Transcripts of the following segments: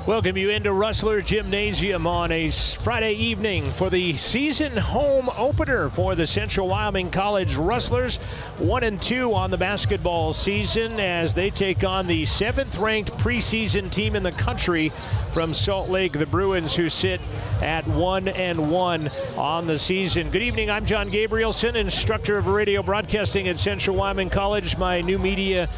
Welcome you into Rustler Gymnasium on a Friday evening for the season home opener for the Central Wyoming College Rustlers. 1-2 on the basketball season as they take on the 7th-ranked preseason team in the country from Salt Lake, the Bruins, who sit at 1-1 on the season. Good evening, I'm John Gabrielson, instructor of radio broadcasting at Central Wyoming College. My new media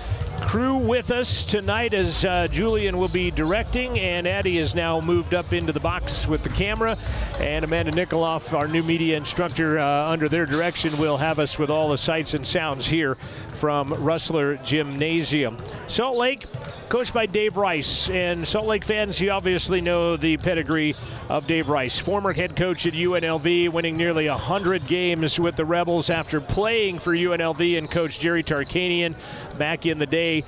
crew with us tonight as Julian will be directing, and Addie is now moved up into the box with the camera, and Amanda Nikoloff, our new media instructor, under their direction will have us with all the sights and sounds here from Rustler Gymnasium. Salt Lake, coached by Dave Rice, and Salt Lake fans, you obviously know the pedigree of Dave Rice, former head coach at UNLV, winning nearly 100 games with the Rebels after playing for UNLV and coach Jerry Tarkanian back in the day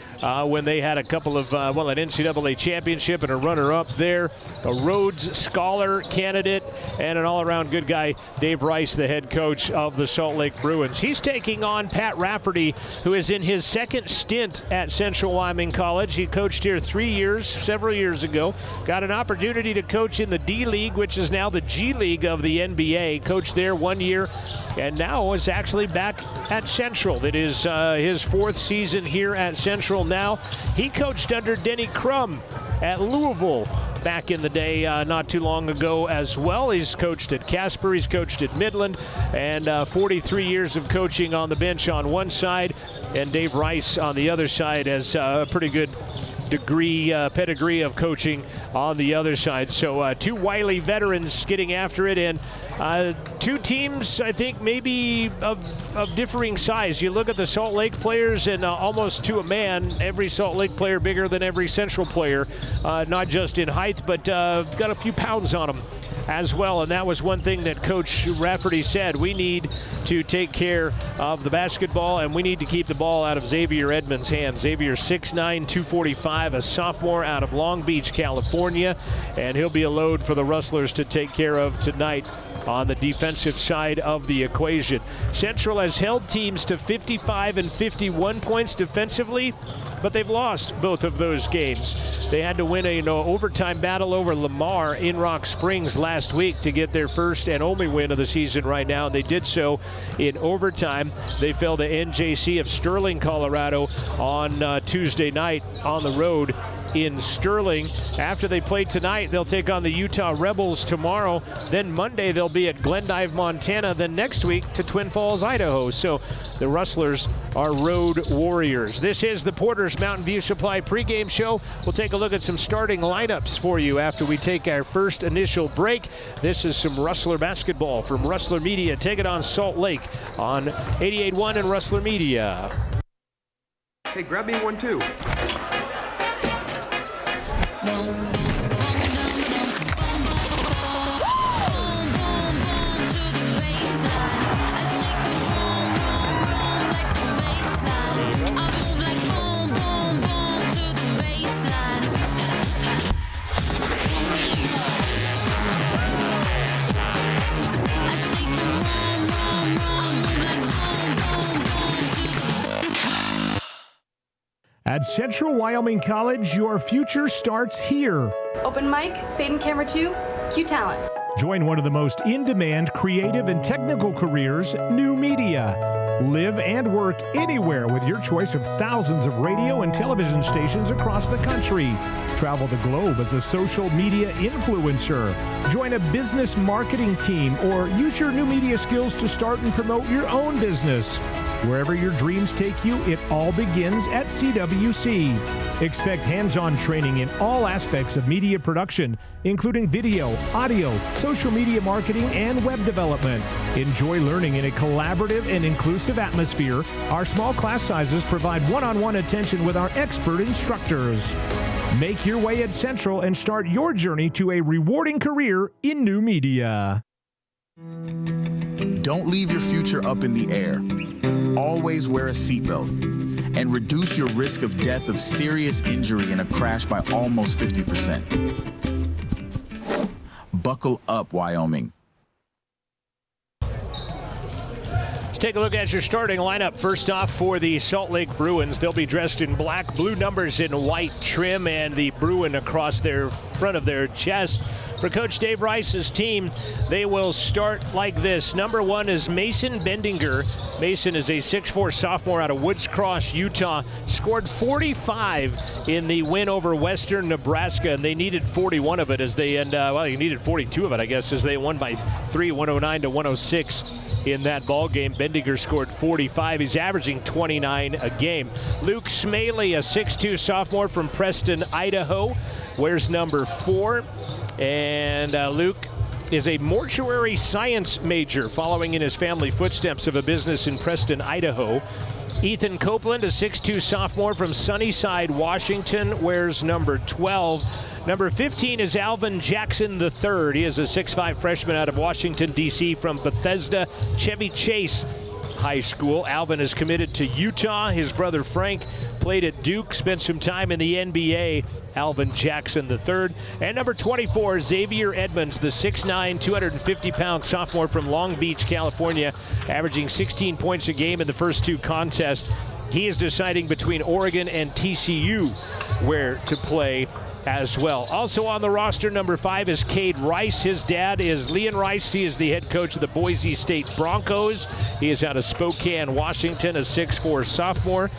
when they had a couple of, an NCAA championship and a runner-up there. A Rhodes Scholar candidate and an all-around good guy, Dave Rice, the head coach of the Salt Lake Bruins. He's taking on Pat Rafferty, who is in his second stint at Central Wyoming College. He coached here several years ago, got an opportunity to coach in the D-League, which is now the G-League of the NBA. Coached there 1 year, and now is actually back at Central. It is his 4th season here at Central now. He coached under Denny Crum at Louisville back in the day, not too long ago as well. He's coached at Casper, he's coached at Midland, and 43 years of coaching on the bench on one side, and Dave Rice on the other side has a pretty good pedigree of coaching on the other side. So two wily veterans getting after it, and two teams, I think, maybe of differing size. You look at the Salt Lake players, and almost to a man, every Salt Lake player bigger than every Central player, not just in height, but got a few pounds on them as well. And that was one thing that Coach Rafferty said: we need to take care of the basketball, and we need to keep the ball out of Xavier Edmonds' hands. Xavier 6'9", 245, a sophomore out of Long Beach, California, and he'll be a load for the Rustlers to take care of tonight on the defensive side of the equation. Central has held teams to 55 and 51 points defensively, but they've lost both of those games. They had to win an overtime battle over Lamar in Rock Springs last week to get their first and only win of the season right now, and they did so in overtime. They fell to NJC of Sterling, Colorado on Tuesday night on the road in Sterling. After they play tonight, they'll take on the Utah Rebels tomorrow. Then Monday, they'll be at Glendive, Montana. Then next week to Twin Falls, Idaho. So the Rustlers are road warriors. This is the Porter's Mountain View Supply pregame show. We'll take a look at some starting lineups for you after we take our first initial break. This is some Rustler basketball from Rustler Media. Take it on Salt Lake on 88.1 and Rustler Media. Hey, grab me one too. At Central Wyoming College, your future starts here. Open mic, fade and camera 2, Q Talent. Join one of the most in-demand creative and technical careers, new media. Live and work anywhere with your choice of thousands of radio and television stations across the country. Travel the globe as a social media influencer. Join a business marketing team or use your new media skills to start and promote your own business. Wherever your dreams take you, it all begins at CWC. Expect hands-on training in all aspects of media production, including video, audio, social media marketing, and web development. Enjoy learning in a collaborative and inclusive atmosphere. Our small class sizes provide one-on-one attention with our expert instructors. Make your way at Central and start your journey to a rewarding career in new media. Don't leave your future up in the air. Always wear a seatbelt and reduce your risk of death of serious injury in a crash by almost 50%. Buckle up, Wyoming. Let's take a look at your starting lineup. First off, for the Salt Lake Bruins, they'll be dressed in black, blue numbers in white trim, and the Bruin across their front of their chest. For Coach Dave Rice's team, they will start like this. Number 1 is Mason Bendinger. Mason is a 6'4" sophomore out of Woods Cross, Utah. Scored 45 in the win over Western Nebraska, and they needed 41 of it as they you needed 42 of it, I guess, as they won by 3, 109-106 in that ball game. Bendinger scored 45. He's averaging 29 a game. Luke Smaley, a 6'2" sophomore from Preston, Idaho, wears number 4. And Luke is a mortuary science major, following in his family footsteps of a business in Preston, Idaho. Ethan Copeland, a 6'2" sophomore from Sunnyside, Washington, wears number 12. Number 15 is Alvin Jackson III. He is a 6'5" freshman out of Washington, D.C. from Bethesda Chevy Chase High School. Alvin is committed to Utah. His brother Frank played at Duke, spent some time in the NBA. Alvin Jackson III. And number 24, Xavier Edmonds, the 6'9", 250-pound sophomore from Long Beach, California, averaging 16 points a game in the first 2 contests. He is deciding between Oregon and TCU where to play as well. Also on the roster, number 5 is Cade Rice. His dad is Leon Rice. He is the head coach of the Boise State Broncos. He is out of Spokane, Washington, a 6'4" sophomore.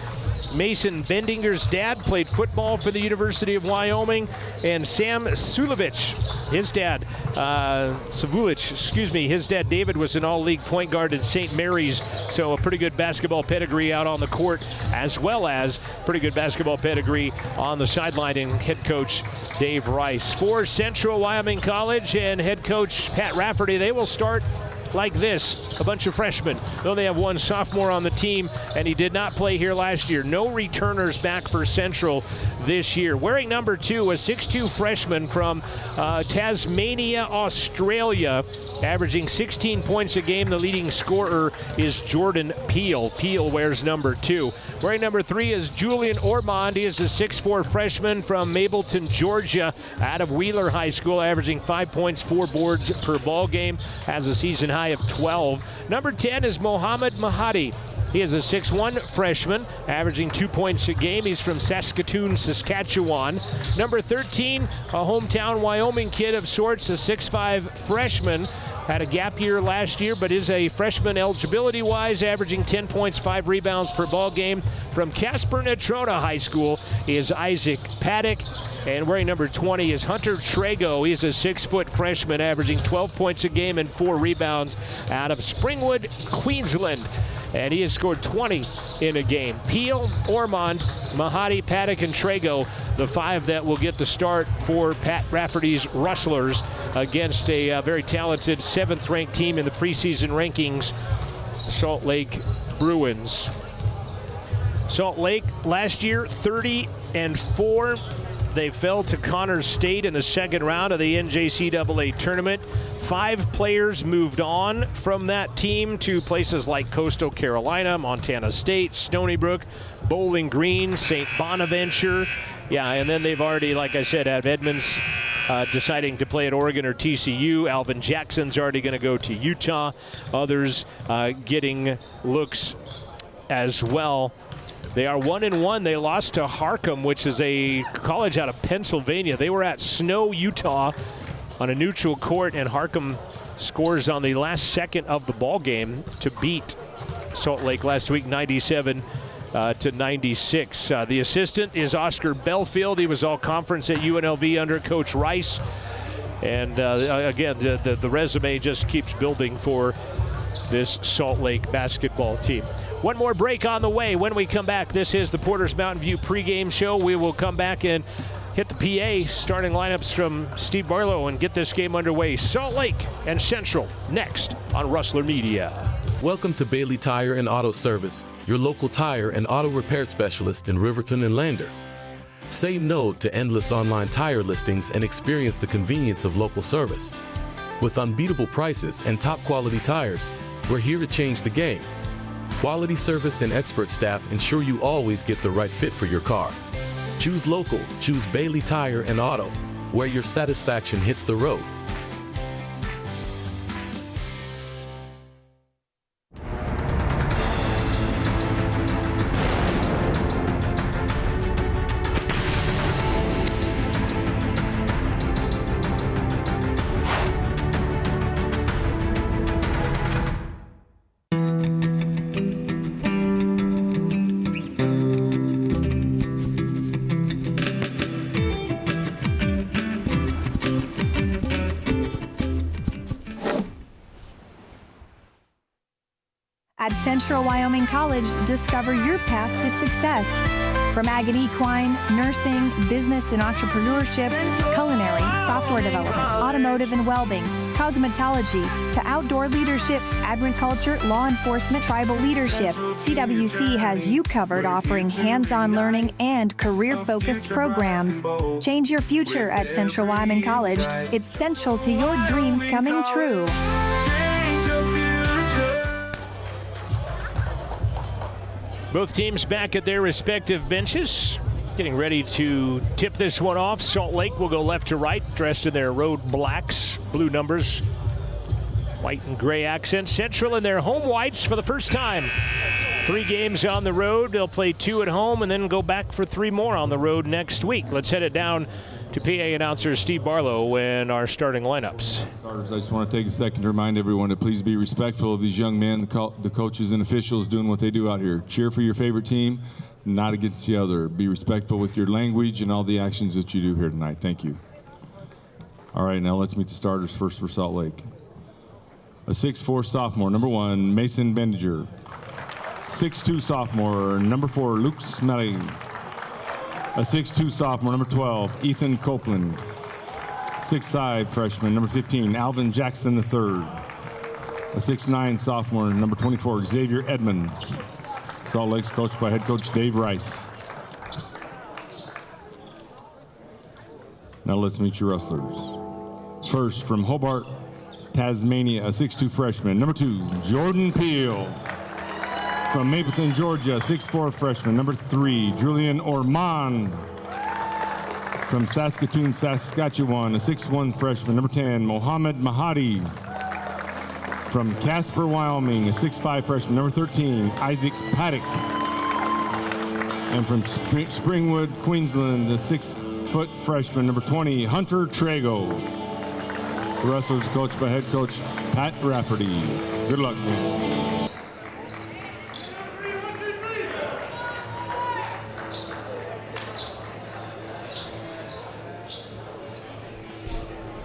Mason Bendinger's dad played football for the University of Wyoming. And Sam Sulovich, his dad, his dad David was an all-league point guard in St. Mary's, so a pretty good basketball pedigree out on the court, as well as pretty good basketball pedigree on the sideline in head coach Dave Rice. For Central Wyoming College and head coach Pat Rafferty, they will start like this, a bunch of freshmen. Though they have 1 sophomore on the team, and he did not play here last year. No returners back for Central this year. Wearing number 2, a 6'2" freshman from Tasmania, Australia, averaging 16 points a game. The leading scorer is Jordan Peel. Peel wears number 2. Wearing number 3 is Julian Ormond. He is a 6'4" freshman from Mableton, Georgia, out of Wheeler High School, averaging 5 points, 4 boards per ball game, has a season high of 12. Number 10 is Mohammed Mahadi. He is a 6'1" freshman, averaging 2 points a game. He's from Saskatoon, Saskatchewan. Number 13, a hometown Wyoming kid of sorts, a 6'5" freshman. Had a gap year last year, but is a freshman eligibility-wise, averaging 10 points, 5 rebounds per ball game. From Casper Natrona High School is Isaac Paddock. And wearing number 20 is Hunter Trago. He's a 6-foot freshman, averaging 12 points a game and 4 rebounds out of Springwood, Queensland. And he has scored 20 in a game. Peel, Ormond, Mahadi, Paddock, and Trago, the 5 that will get the start for Pat Rafferty's Rustlers against a very talented 7th-ranked team in the preseason rankings, Salt Lake Bruins. Salt Lake last year, 30-4. They fell to Connors State in the second round of the NJCAA tournament. 5 players moved on from that team to places like Coastal Carolina, Montana State, Stony Brook, Bowling Green, St. Bonaventure. Yeah, and then they've already, like I said, have Edmonds deciding to play at Oregon or TCU. Alvin Jackson's already going to go to Utah. Others getting looks as well. They are 1-1. They lost to Harcum, which is a college out of Pennsylvania. They were at Snow, Utah, on a neutral court, and Harcum scores on the last second of the ball game to beat Salt Lake last week, 97-96. The assistant is Oscar Belfield. He was all conference at UNLV under Coach Rice. And again, the resume just keeps building for this Salt Lake basketball team. One more break on the way. When we come back, this is the Porter's Mountain View pregame show. We will come back and hit the PA starting lineups from Steve Barlow and get this game underway. Salt Lake and Central next on Rustler Media. Welcome to Bailey Tire and Auto Service, your local tire and auto repair specialist in Riverton and Lander. Say no to endless online tire listings and experience the convenience of local service. With unbeatable prices and top quality tires, we're here to change the game. Quality service and expert staff ensure you always get the right fit for your car. Choose local, choose Bailey Tire and Auto, where your satisfaction hits the road. At Central Wyoming College, discover your path to success. From ag and equine, nursing, business and entrepreneurship, culinary, software development, automotive and welding, cosmetology, to outdoor leadership, agriculture, law enforcement, tribal leadership, CWC has you covered, offering hands-on learning and career-focused programs. Change your future at Central Wyoming College. It's central to your dreams coming true. Both teams back at their respective benches, getting ready to tip this one off. Salt Lake will go left to right, dressed in their road blacks, blue numbers, white and gray accents. Central in their home whites for the first time. 3 games on the road. They'll play 2 at home and then go back for 3 more on the road next week. Let's head it down to PA announcer Steve Barlow and our starting lineups. I just want to take a second to remind everyone to please be respectful of these young men, the coaches and officials doing what they do out here. Cheer for your favorite team, not against the other. Be respectful with your language and all the actions that you do here tonight. Thank you. All right, now let's meet the starters first for Salt Lake. A 6'4" sophomore, number 1, Mason Bendinger. 6'2" sophomore, number 4, Luke Smelly. A 6'2" sophomore, number 12, Ethan Copeland. 6'5" freshman, number 15, Alvin Jackson III. A 6'9" sophomore, number 24, Xavier Edmonds. Salt Lake's coached by head coach Dave Rice. Now let's meet your wrestlers. First, from Hobart, Tasmania, a 6'2" freshman, number 2, Jordan Peel. From Mapleton, Georgia, 6'4" freshman, number 3, Julian Ormond. From Saskatoon, Saskatchewan, a 6'1" freshman, number 10, Mohammed Mahadi. From Casper, Wyoming, a 6'5" freshman, number 13, Isaac Paddock. And from Springwood, Queensland, the 6-foot freshman, number 20, Hunter Trago. The wrestlers are coached by head coach Pat Rafferty. Good luck.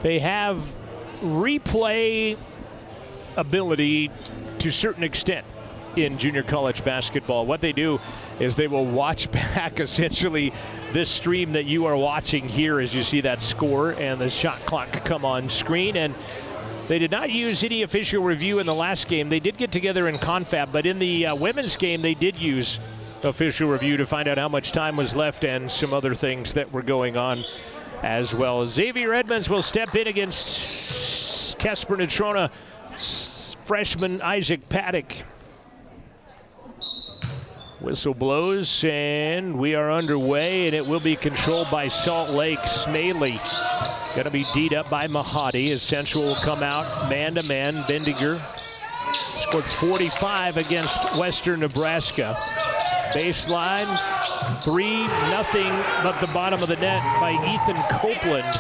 They have replay ability to a certain extent in junior college basketball. What they do is they will watch back essentially this stream that you are watching here as you see that score and the shot clock come on screen. And they did not use any official review in the last game. They did get together in confab, but in the women's game they did use official review to find out how much time was left and some other things that were going on as well. Xavier Edmonds will step in against Casper Natrona freshman Isaac Paddock. Whistle blows and we are underway, and it will be controlled by Salt Lake. Smaley going to be D'd up by Mahadi as Central will come out man-to-man. Bendinger scored 45 against Western Nebraska. Baseline, 3-0 up the bottom of the net by Ethan Copeland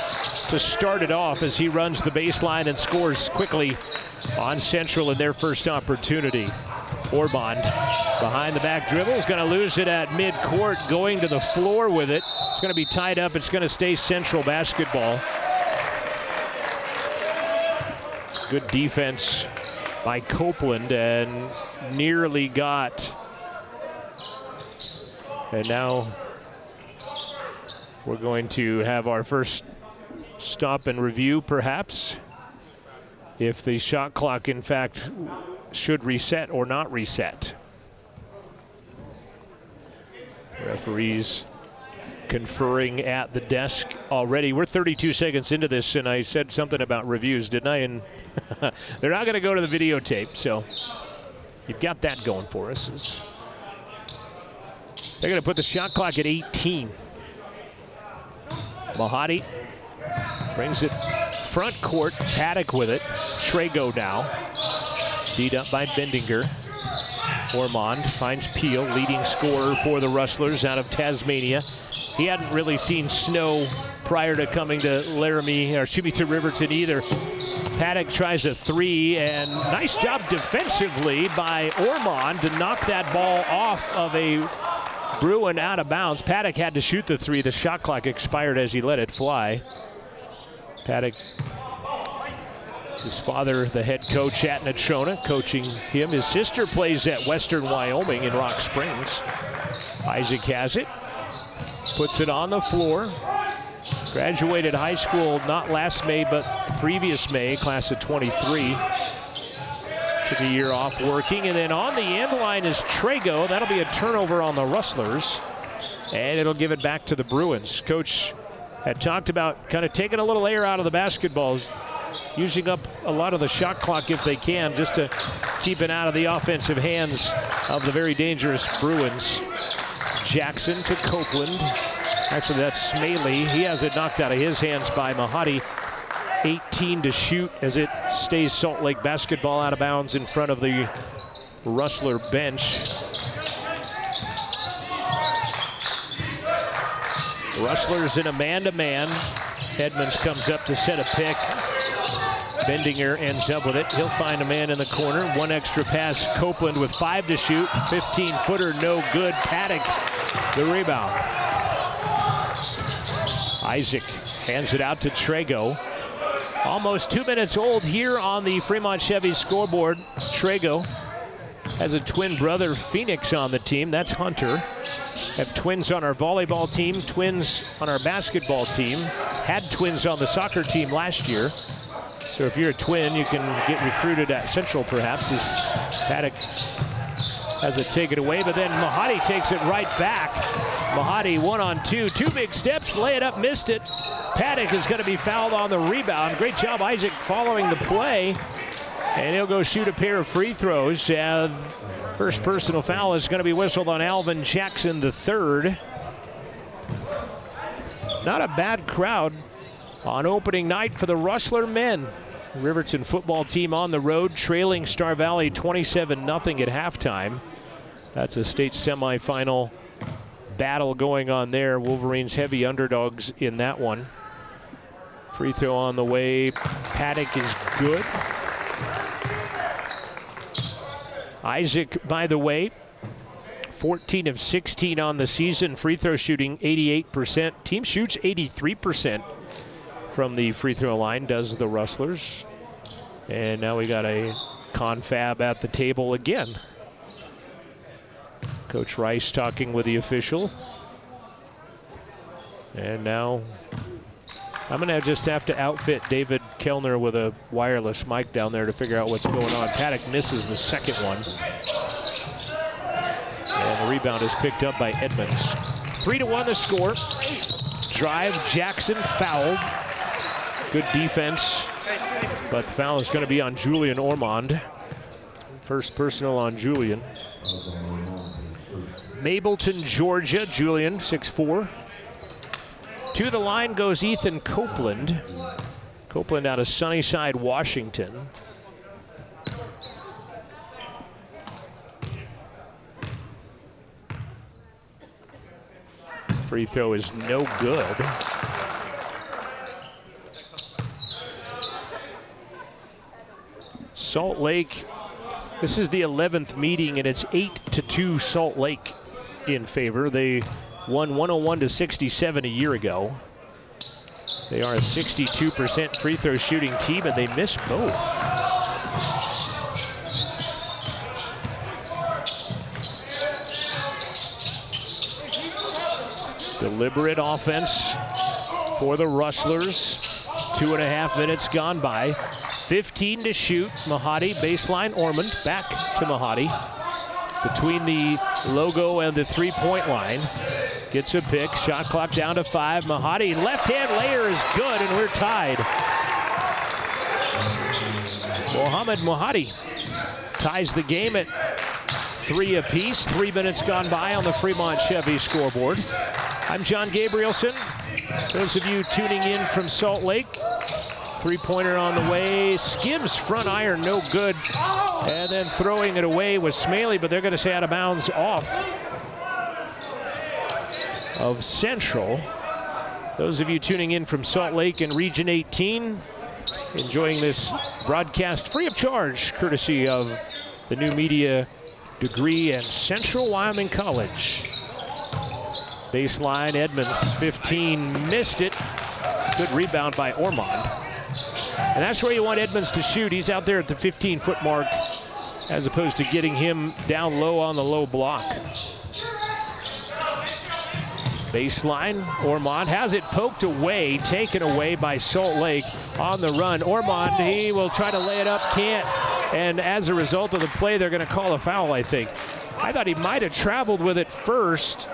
to start it off as he runs the baseline and scores quickly on Central in their first opportunity. Ormond behind the back dribble is going to lose it at mid-court, going to the floor with it. It's going to be tied up. It's going to stay Central basketball. Good defense by Copeland and nearly got. And now we're going to have our first stop and review, perhaps, if the shot clock, in fact, should reset or not reset. Referees conferring at the desk already. We're 32 seconds into this, and I said something about reviews, didn't I? And they're not going to go to the videotape, so you've got that going for us. They're going to put the shot clock at 18. Mahadi brings it front court. Paddock with it. Trago now. Beat up by Bendinger. Ormond finds Peel, leading scorer for the Rustlers out of Tasmania. He hadn't really seen snow prior to coming to Laramie, or excuse me, to Riverton either. Paddock tries a 3, and nice job defensively by Ormond to knock that ball off of a Bruin out of bounds. Paddock had to shoot the 3. The shot clock expired as he let it fly. Paddock His father, the head coach at Natrona, coaching him. His sister plays at Western Wyoming in Rock Springs. Isaac has it. Puts it on the floor. Graduated high school not last May, but the previous May, class of 23. Took a year off working. And then on the end line is Trego. That'll be a turnover on the Rustlers. And it'll give it back to the Bruins. Coach had talked about kind of taking a little air out of the basketballs, using up a lot of the shot clock if they can, just to keep it out of the offensive hands of the very dangerous Bruins. Jackson to Copeland. Actually, that's Smalley. He has it knocked out of his hands by Mahadi. 18 to shoot as it stays Salt Lake basketball out of bounds in front of the Rustler bench. Rustlers in a man-to-man. Edmonds comes up to set a pick. Bendinger ends up with it. He'll find a man in the corner. One extra pass. Copeland with 5 to shoot. 15-footer, no good. Paddock, the rebound. Isaac hands it out to Trego. Almost 2 minutes old here on the Fremont Chevy scoreboard. Trego has a twin brother, Phoenix, on the team. That's Hunter. Have twins on our volleyball team, twins on our basketball team. Had twins on the soccer team last year. So if you're a twin, you can get recruited at Central, perhaps. As Paddock has it taken away, but then Mahadi takes it right back. Mahadi 1-on-2, 2 big steps, lay it up, missed it. Paddock is going to be fouled on the rebound. Great job, Isaac, following the play. And he'll go shoot a pair of free throws. First personal foul is going to be whistled on Alvin Jackson III. Not a bad crowd on opening night for the Rustler men. Riverton football team on the road, trailing Star Valley 27-0 at halftime. That's a state semifinal battle going on there. Wolverines heavy underdogs in that one. Free throw on the way. Paddock is good. Isaac, by the way, 14 of 16 on the season. Free throw shooting 88%. Team shoots 83% from the free throw line, does the Rustlers. And now we got a confab at the table again. Coach Rice talking with the official. And now I'm going to just have to outfit David Kellner with a wireless mic down there to figure out what's going on. Paddock misses the second one. And the rebound is picked up by Edmonds. 3-1 the score. Drive, Jackson fouled. Good defense, but the foul is going to be on Julian Ormond. First personal on Julian. Mableton, Georgia. Julian, 6'4". To the line goes Ethan Copeland. Copeland out of Sunnyside, Washington. Free throw is no good. Salt Lake, this is the 11th meeting, and it's 8-2 Salt Lake in favor. They won 101-67 a year ago. They are a 62% free throw shooting team, and they missed both. Deliberate offense for the Rustlers. 2.5 minutes gone by. 15 to shoot. Mahadi, baseline, Ormond, back to Mahadi. Between the logo and the three-point line. Gets a pick, shot clock down to 5. Mahadi, left-hand layer is good, and we're tied. Mohamed Mahadi ties the game at 3 apiece. 3 minutes gone by on the Fremont Chevy scoreboard. I'm John Gabrielson. Those of you tuning in from Salt Lake, three-pointer on the way, skims front iron, no good. And then throwing it away was Smalley, but they're going to say out of bounds off of Central. Those of you tuning in from Salt Lake and Region 18, enjoying this broadcast free of charge, courtesy of the new media degree and Central Wyoming College. Baseline, Edmonds, 15, missed it. Good rebound by Ormond. And that's where you want Edmonds to shoot. He's out there at the 15-foot mark as opposed to getting him down low on the low block. Baseline, Ormond has it poked away, taken away by Salt Lake on the run. Ormond, he will try to lay it up, can't. And as a result of the play, they're going to call a foul, I think. I thought he might have traveled with it first.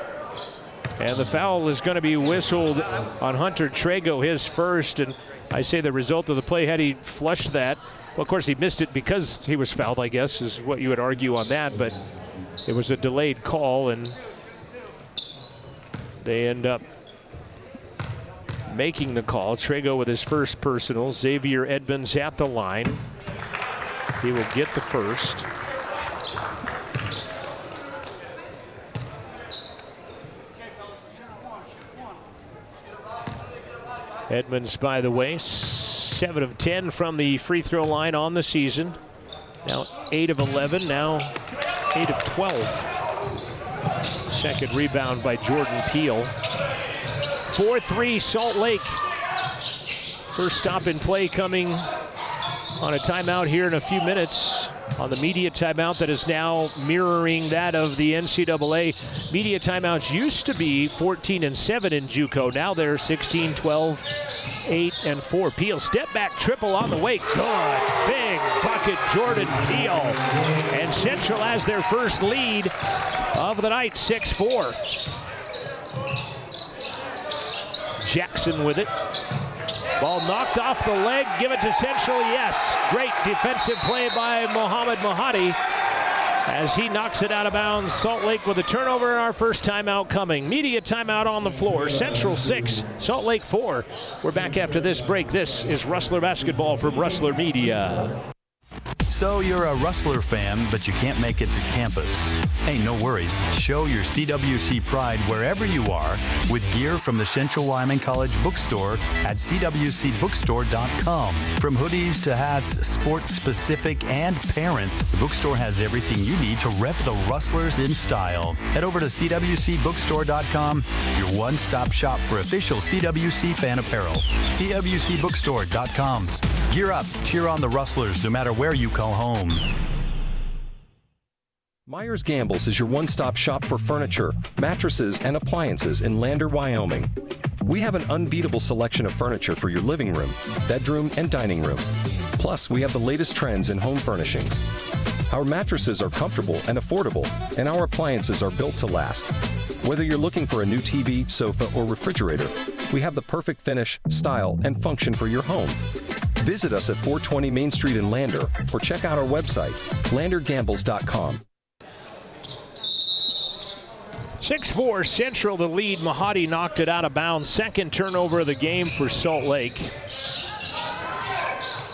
And the foul is going to be whistled on Hunter Trego, his first. And I say the result of the play, had he flushed that, well, of course, he missed it because he was fouled, I guess, is what you would argue on that. But it was a delayed call, and they end up making the call. Trego with his first personal. Xavier Edmonds at the line. He will get the first. Edmonds, by the way, 7 of 10 from the free throw line on the season. Now 8 of 11, now 8 of 12. Second rebound by Jordan Peele. 4-3 Salt Lake. First stop in play coming on a timeout here in a few minutes. On the media timeout that is now mirroring that of the NCAA. Media timeouts used to be 14 and 7 in JUCO. Now they're 16, 12, 8, and 4. Peele step back triple on the way. Good big bucket, Jordan Peele. And Central has their first lead of the night, 6-4. Jackson with it. Ball knocked off the leg, give it to Central, yes. Great defensive play by Mohamed Mahadi as he knocks it out of bounds. Salt Lake with a turnover, and our first timeout coming. Media timeout on the floor. Central 6, Salt Lake 4. We're back after this break. This is Rustler Basketball from Rustler Media. So you're a Rustler fan, but you can't make it to campus. Hey, no worries. Show your CWC pride wherever you are with gear from the Central Wyoming College bookstore at cwcbookstore.com. From hoodies to hats, sports-specific and parents, the bookstore has everything you need to rep the Rustlers in style. Head over to cwcbookstore.com, your one-stop shop for official CWC fan apparel. cwcbookstore.com. Gear up, cheer on the Rustlers no matter where you call home. Myers Gambles is your one-stop shop for furniture, mattresses, and appliances in Lander, Wyoming. We have an unbeatable selection of furniture for your living room, bedroom, and dining room. Plus, we have the latest trends in home furnishings. Our mattresses are comfortable and affordable, and our appliances are built to last. Whether you're looking for a new TV, sofa, or refrigerator, we have the perfect finish, style, and function for your home. Visit us at 420 Main Street in Lander or check out our website, landergambles.com. 6-4 Central the lead. Mahadi knocked it out of bounds. Second turnover of the game for Salt Lake.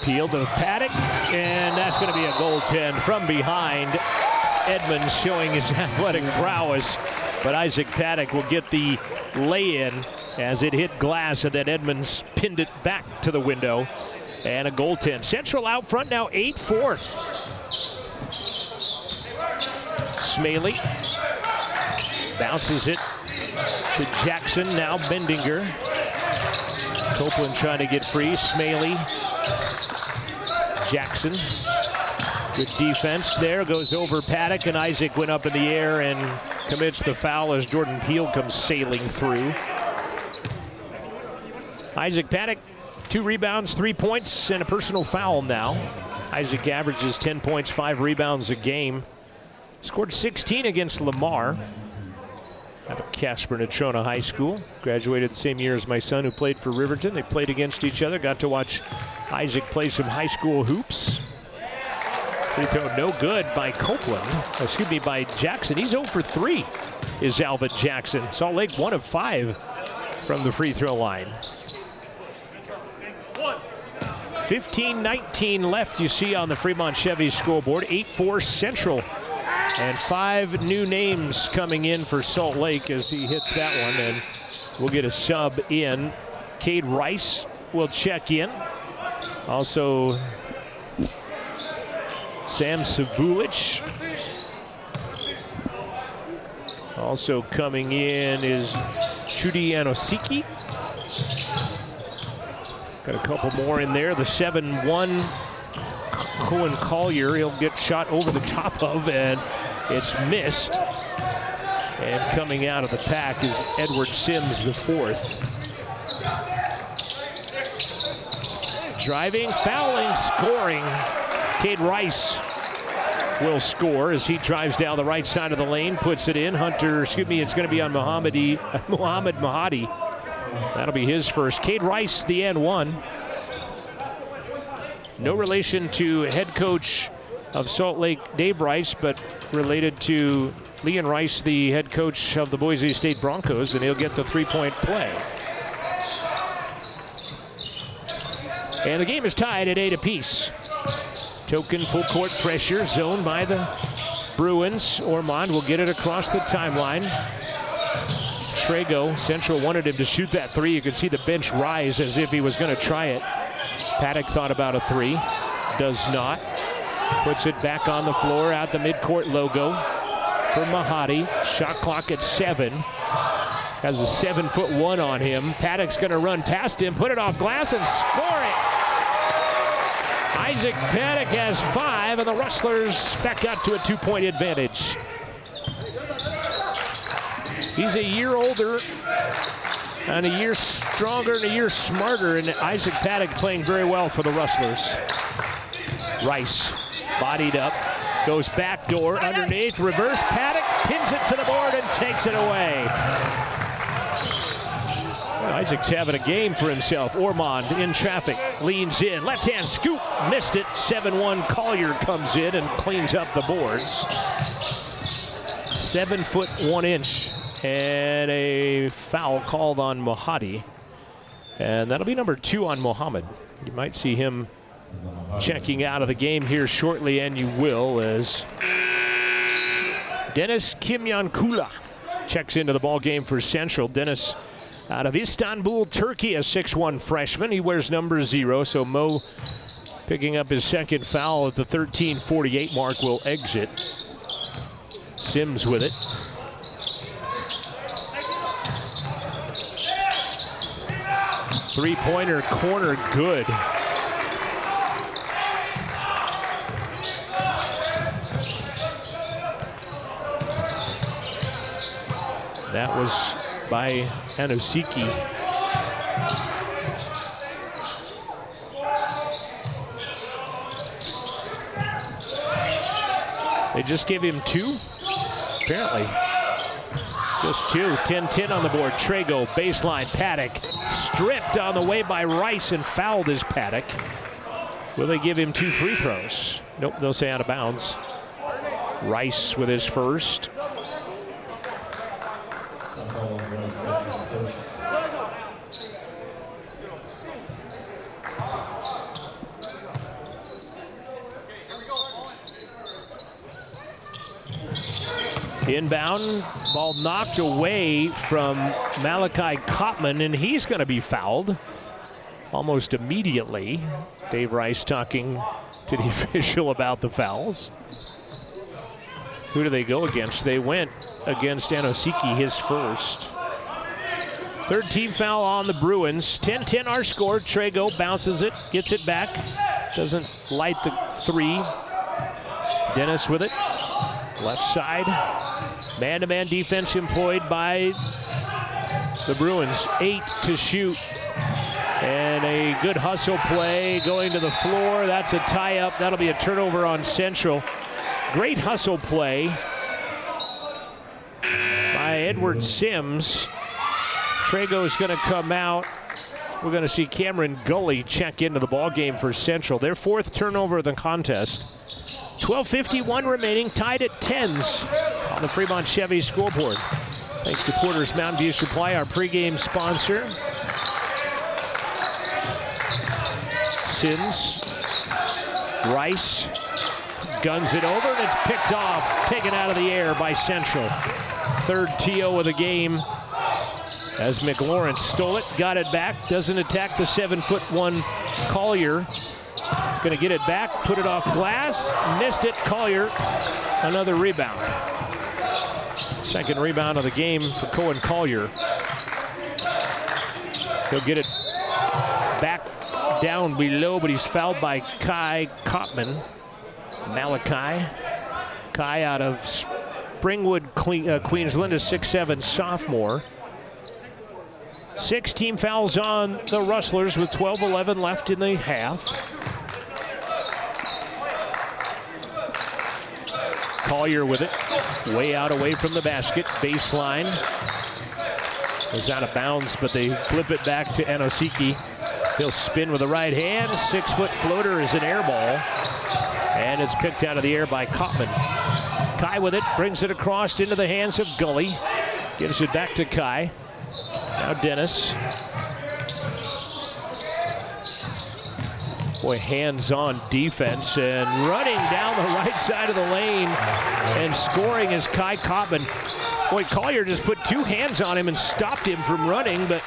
Peele to Paddock, and that's going to be a goaltend from behind. Edmonds showing his athletic prowess, but Isaac Paddock will get the lay-in as it hit glass, and then Edmonds pinned it back to the window. And a goaltend. Central out front now 8-4. Smalley bounces it to Jackson. Now Bendinger. Copeland trying to get free. Smalley. Jackson. Good defense there. Goes over Paddock, and Isaac went up in the air and commits the foul as Jordan Peele comes sailing through. Isaac Paddock, 2 rebounds, 3 points, and a personal foul now. Isaac averages 10 points, 5 rebounds a game. Scored 16 against Lamar out of Casper Natrona High School. Graduated the same year as my son, who played for Riverton. They played against each other. Got to watch Isaac play some high school hoops. Free throw no good by Copeland. Excuse me, by Jackson. He's 0 for 3 is Alvin Jackson. Salt Lake 1 of 5 from the free throw line. 15-19 left, you see on the Fremont Chevy scoreboard. 8-4 Central. And 5 new names coming in for Salt Lake as he hits that one. And we'll get a sub in. Cade Rice will check in. Also, Sam Savulich. Also coming in is Trudy Anosiki. Got a couple more in there. The 7-1 Cohen Collier, he'll get shot over the top of, and it's missed. And coming out of the pack is Edward Sims, the 4th. Driving, fouling, scoring. Cade Rice will score as he drives down the right side of the lane, puts it in. It's going to be on Muhammad Mahdi. That'll be his first. Cade Rice, the N1. No relation to head coach of Salt Lake, Dave Rice, but related to Leon Rice, the head coach of the Boise State Broncos, and he'll get the 3-point play. And the game is tied at 8 apiece. Token full court pressure, zone by the Bruins. Ormond will get it across the timeline. Trego, Central wanted him to shoot that 3. You could see the bench rise as if he was going to try it. Paddock thought about a 3, does not. Puts it back on the floor, out the midcourt logo for Mahdi. Shot clock at 7. Has a 7'1" on him. Paddock's going to run past him, put it off glass, and score it. Isaac Paddock has 5, and the Rustlers back out to a 2-point advantage. He's a year older and a year stronger and a year smarter, and Isaac Paddock playing very well for the Rustlers. Rice bodied up, goes backdoor underneath, reverse. Paddock pins it to the board and takes it away. Isaac's having a game for himself. Ormond in traffic, leans in, left-hand scoop, missed it. 7-1 Collier comes in and cleans up the boards. 7'1", and a foul called on Mahdi. And that'll be number 2 on Mohammed. You might see him checking out of the game here shortly, and you will, as Dennis Kimyankula checks into the ball game for Central. Dennis out of Istanbul, Turkey, a 6'1" freshman. He wears number 0, so Mo, picking up his second foul at the 13:48 mark, will exit. Sims with it. Three-pointer corner, good. That was by Anosiki. They just gave him 2, apparently. Just 2. 10-10 on the board. Trego, baseline, Paddock. Stripped on the way by Rice and fouled is Paddock. Will they give him 2 free throws? Nope, they'll say out of bounds. Rice with his first. Inbound, ball knocked away from Malachi Kottman, and he's going to be fouled almost immediately. Dave Rice talking to the official about the fouls. Who do they go against? They went against Anosiki, his first. Third team foul on the Bruins. 10-10 our score. Trego bounces it, gets it back. Doesn't light the 3. Dennis with it. Left side. Man-to-man defense employed by the Bruins. 8 to shoot. And a good hustle play going to the floor. That's a tie-up. That'll be a turnover on Central. Great hustle play by Edward Sims. Trego is going to come out. We're going to see Cameron Gully check into the ball game for Central. Their 4th turnover of the contest. 12:51 remaining, tied at 10s on the Fremont Chevy scoreboard. Thanks to Porter's Mountain View Supply, our pregame sponsor. Sims, Rice, guns it over, and it's picked off, taken out of the air by Central. 3rd TO of the game as McLaurin stole it, got it back, doesn't attack the 7'1" Collier. Going to get it back, put it off glass, missed it. Collier, another rebound. 2nd rebound of the game for Cohen Collier. He'll get it back down below, but he's fouled by Kai Kopman. Malachi. Kai out of Springwood, Queensland, a 6'7" sophomore. 6 team fouls on the Rustlers with 12:11 left in the half. Collier with it, way out away from the basket, baseline. Was out of bounds, but they flip it back to Anosiki. He'll spin with the right hand. 6-foot floater is an air ball, and it's picked out of the air by Kopman. Kai with it, brings it across into the hands of Gully. Gives it back to Kai. Now Dennis. Boy, hands-on defense, and running down the right side of the lane and scoring is Kai Kopman. Boy, Collier just put 2 hands on him and stopped him from running, but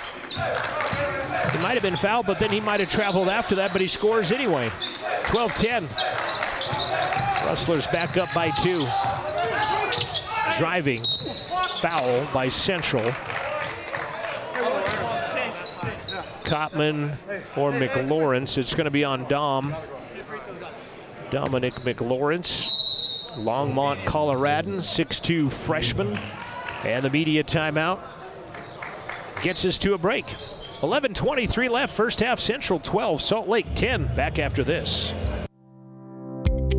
he might have been fouled, but then he might have traveled after that, but he scores anyway. 12-10. Rustlers back up by 2. Driving foul by Central. Kopman or McLawrence. It's going to be on Dominic McLawrence. Longmont, Coloradan, 6'2" freshman. And the media timeout gets us to a break. 11:23 left, first half. Central 12, Salt Lake 10. Back after this.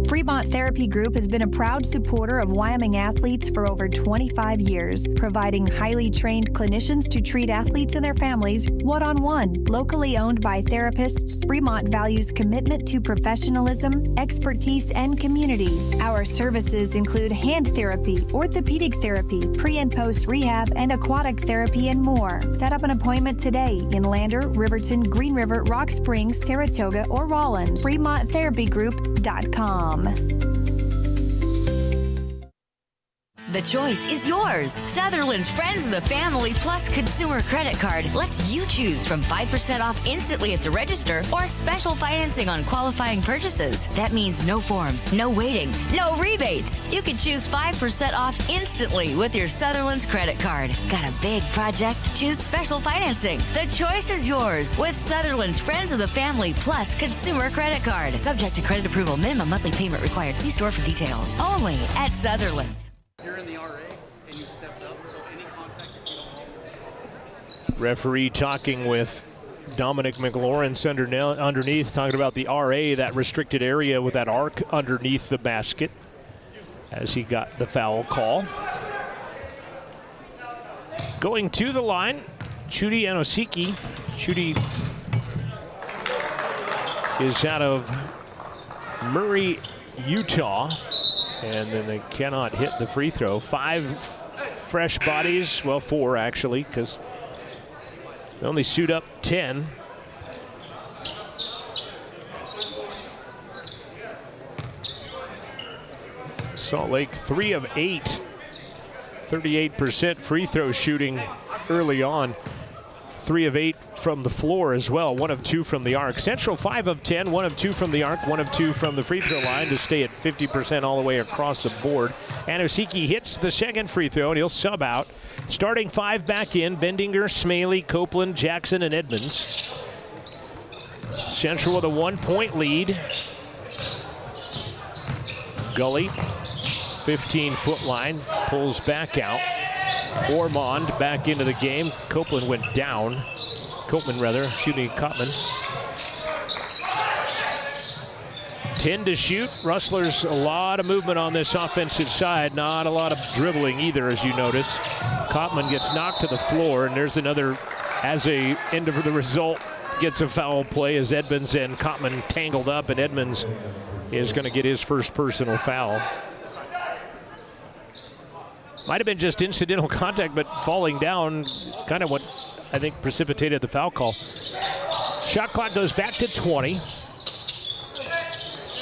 Fremont Therapy Group has been a proud supporter of Wyoming athletes for over 25 years, providing highly trained clinicians to treat athletes and their families one-on-one. Locally owned by therapists, Fremont values commitment to professionalism, expertise, and community. Our services include hand therapy, orthopedic therapy, pre- and post-rehab, and aquatic therapy, and more. Set up an appointment today in Lander, Riverton, Green River, Rock Springs, Saratoga, or Rollins. FremontTherapyGroup.com. The choice is yours. Sutherland's Friends of the Family Plus Consumer Credit Card lets you choose from 5% off instantly at the register or special financing on qualifying purchases. That means no forms, no waiting, no rebates. You can choose 5% off instantly with your Sutherland's credit card. Got a big project? Choose special financing. The choice is yours with Sutherland's Friends of the Family Plus Consumer Credit Card. Subject to credit approval. Minimum monthly payment required. See store for details. Only at Sutherland's. You're in the RA and you stepped up, so any contact if you don't. Referee talking with Dominic McLawrence underneath, talking about the RA, that restricted area with that arc underneath the basket, as he got the foul call. Going to the line, Chudi Anosiki. Chudi is out of Murray, Utah. And then they cannot hit the free throw. 5 fresh bodies, well 4 actually, because they only suit up 10. Salt Lake 3 of 8, 38% free throw shooting early on. 3 of 8 from the floor as well, 1 of 2 from the arc. Central 5 of 10, 1 of 2 from the arc, 1 of 2 from the free throw line to stay at 50% all the way across the board. Anosiki hits the second free throw and he'll sub out. Starting 5 back in, Bendinger, Smaley, Copeland, Jackson, and Edmonds. Central with a 1-point lead. Gully, 15-foot line, pulls back out. Ormond back into the game. Copeland went down. Kopman rather, shooting Kopman. 10 to shoot. Rustlers, a lot of movement on this offensive side. Not a lot of dribbling either, as you notice. Kopman gets knocked to the floor, and there's another, as a end of the result, gets a foul play as Edmonds and Kopman tangled up, and Edmonds is going to get his first personal foul. Might have been just incidental contact, but falling down, kind of what I think precipitated the foul call. Shot clock goes back to 20.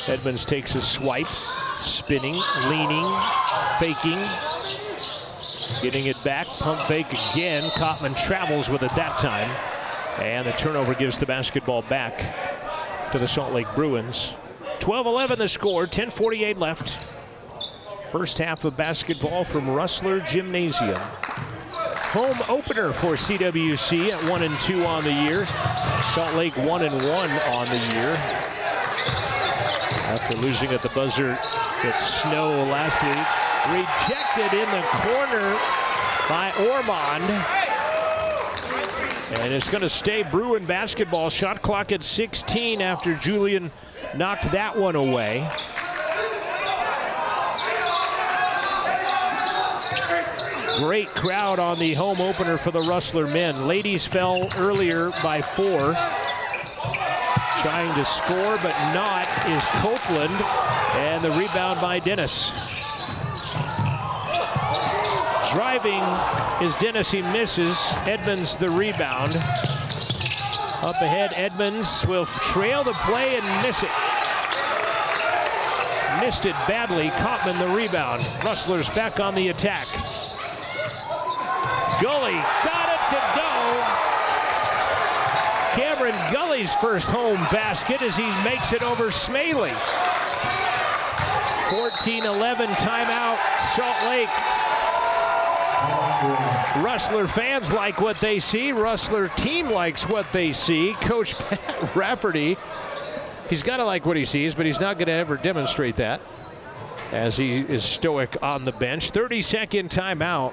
Edmonds takes a swipe, spinning, leaning, faking, getting it back, pump fake again. Kopman travels with it that time, and the turnover gives the basketball back to the Salt Lake Bruins. 12-11 the score, 10:48 left. First half of basketball from Rustler Gymnasium. Home opener for CWC at 1-2 on the year. Salt Lake 1-1 on the year after losing at the buzzer at Snow last week. Rejected in the corner by Ormond. And it's going to stay Bruin basketball. Shot clock at 16 after Julian knocked that one away. Great crowd on the home opener for the Rustler men. Ladies fell earlier by 4. Trying to score, but not, is Copeland. And the rebound by Dennis. Driving is Dennis, he misses. Edmonds the rebound. Up ahead, Edmonds will trail the play and miss it. Missed it badly. Kottman the rebound. Rustlers back on the attack. Gully got it to go. Cameron Gully's first home basket as he makes it over Smaley. 14-11 timeout, Salt Lake. Rustler fans like what they see. Rustler team likes what they see. Coach Pat Rafferty, he's got to like what he sees, but he's not going to ever demonstrate that as he is stoic on the bench. 30-second timeout.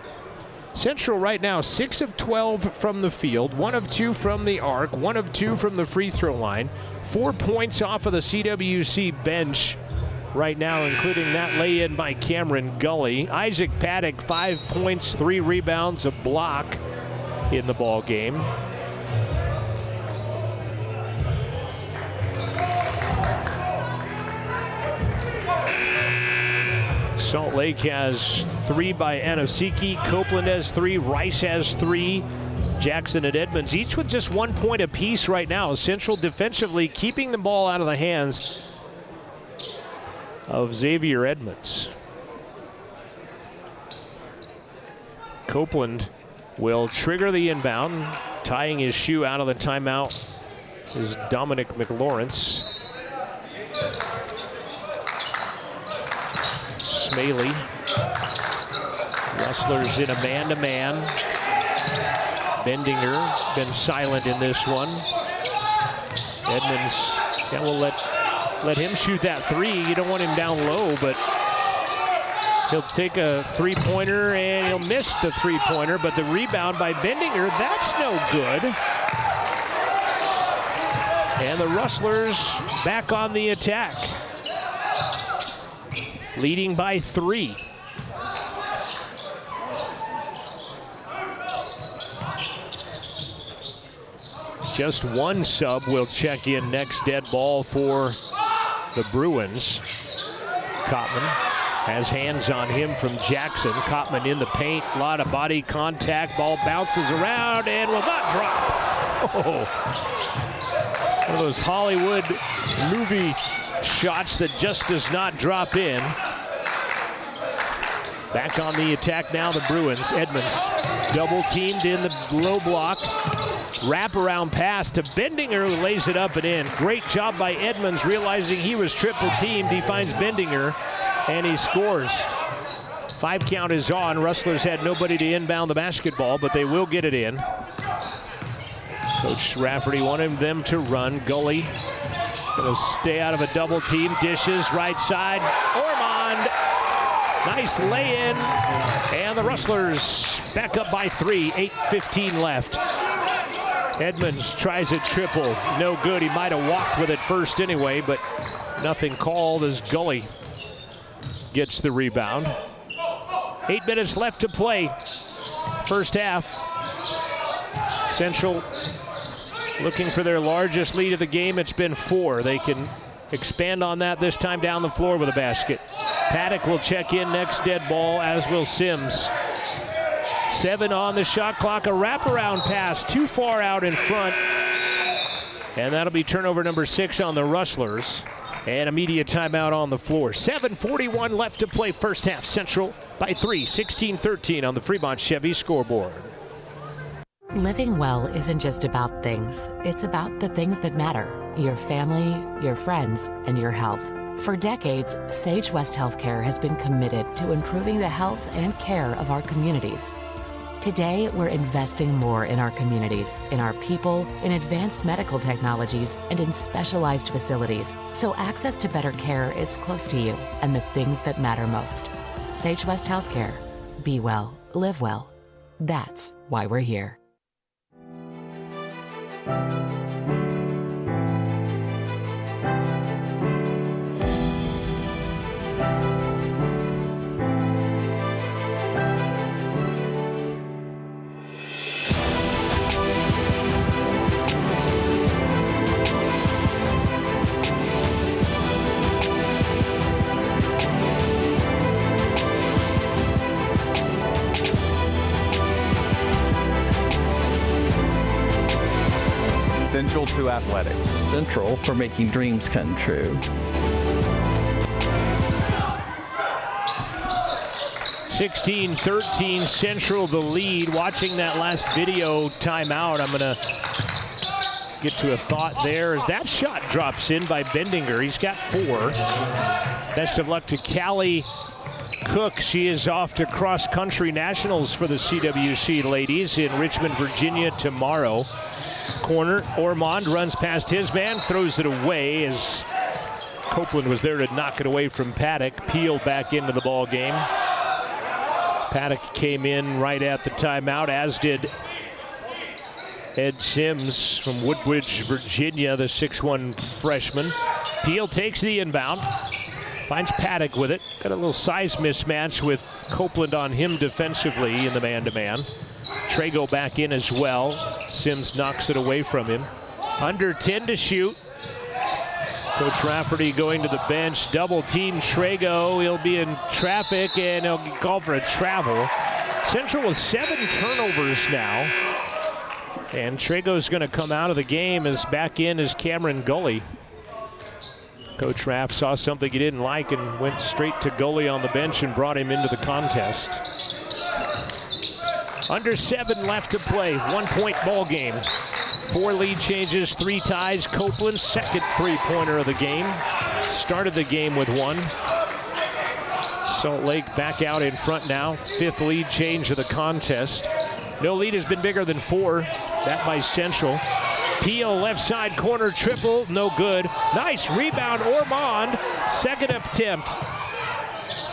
Central right now 6 of 12 from the field, 1 of 2 from the arc, 1 of 2 from the free throw line. 4 points off of the CWC bench right now, including that lay-in by Cameron Gully. Isaac Paddock, 5 points, 3 rebounds, a block in the ball game. Salt Lake has 3 by Anosiki. Copeland has 3. Rice has 3. Jackson and Edmonds, each with just 1 point apiece right now. Central defensively keeping the ball out of the hands of Xavier Edmonds. Copeland will trigger the inbound. Tying his shoe out of the timeout is Dominic McLawrence. Smaley. Rustlers in a man-to-man. Bendinger been silent in this one. Edmonds, yeah, we'll let him shoot that 3. You don't want him down low, but he'll take a 3-pointer and he'll miss the 3-pointer, but the rebound by Bendinger, that's no good. And the Rustlers back on the attack, leading by 3. Just 1 sub will check in next, dead ball for the Bruins. Kottman has hands on him from Jackson. Kottman in the paint, a lot of body contact. Ball bounces around and will not drop. Oh. One of those Hollywood movie shots that just does not drop in. Back on the attack now, the Bruins. Edmonds double teamed in the low block. Wraparound pass to Bendinger, who lays it up and in. Great job by Edmonds, realizing he was triple teamed. He finds Bendinger and he scores. 5 count is on. Rustlers had nobody to inbound the basketball, but they will get it in. Coach Rafferty wanted them to run. Gully gonna stay out of a double team. Dishes right side. Ormond. Nice lay-in. And the Rustlers back up by 3. 8:15 left. Edmonds tries a triple. No good. He might have walked with it first anyway, but nothing called as Gully gets the rebound. 8 minutes left to play. First half. Central looking for their largest lead of the game. It's been 4. They can expand on that this time down the floor with a basket. Paddock will check in next, dead ball, as will Sims. 7 on the shot clock. A wraparound pass too far out in front. And that'll be turnover number 6 on the Rustlers. And immediate timeout on the floor. 7:41 left to play first half. Central by 3, 16-13 on the Fremont Chevy scoreboard. Living well isn't just about things. It's about the things that matter. Your family, your friends, and your health. For decades, Sage West Healthcare has been committed to improving the health and care of our communities. Today, we're investing more in our communities, in our people, in advanced medical technologies, and in specialized facilities, so access to better care is close to you and the things that matter most. Sage West Healthcare. Be well, live well. That's why we're here. Central to athletics. Central for making dreams come true. 16-13 Central the lead. Watching that last video timeout, I'm going to get to a thought there as that shot drops in by Bendinger. He's got 4. Best of luck to Callie Cook. She is off to cross-country nationals for the CWC ladies in Richmond, Virginia tomorrow. Corner, Ormond runs past his man, throws it away as Copeland was there to knock it away from Paddock. Peel back into the ball game. Paddock came in right at the timeout, as did Ed Sims from Woodbridge, Virginia, the 6'1" freshman. Peel takes the inbound, finds Paddock with it. Got a little size mismatch with Copeland on him defensively in the man-to-man. Trago back in as well. Sims knocks it away from him. Under 10 to shoot. Coach Rafferty going to the bench. Double team Trago. He'll be in traffic and he'll get called for a travel. Central with 7 turnovers now. And Trago's going to come out of the game as back in is Cameron Gully. Coach Raff saw something he didn't like and went straight to Gully on the bench and brought him into the contest. Under 7 left to play. 1-point ball game. 4 lead changes, 3 ties. Copeland's second three-pointer of the game. Started the game with 1. Salt Lake back out in front now. 5th lead change of the contest. No lead has been bigger than 4. That by Central. Peel left side corner triple, no good. Nice rebound, Ormond. Second attempt.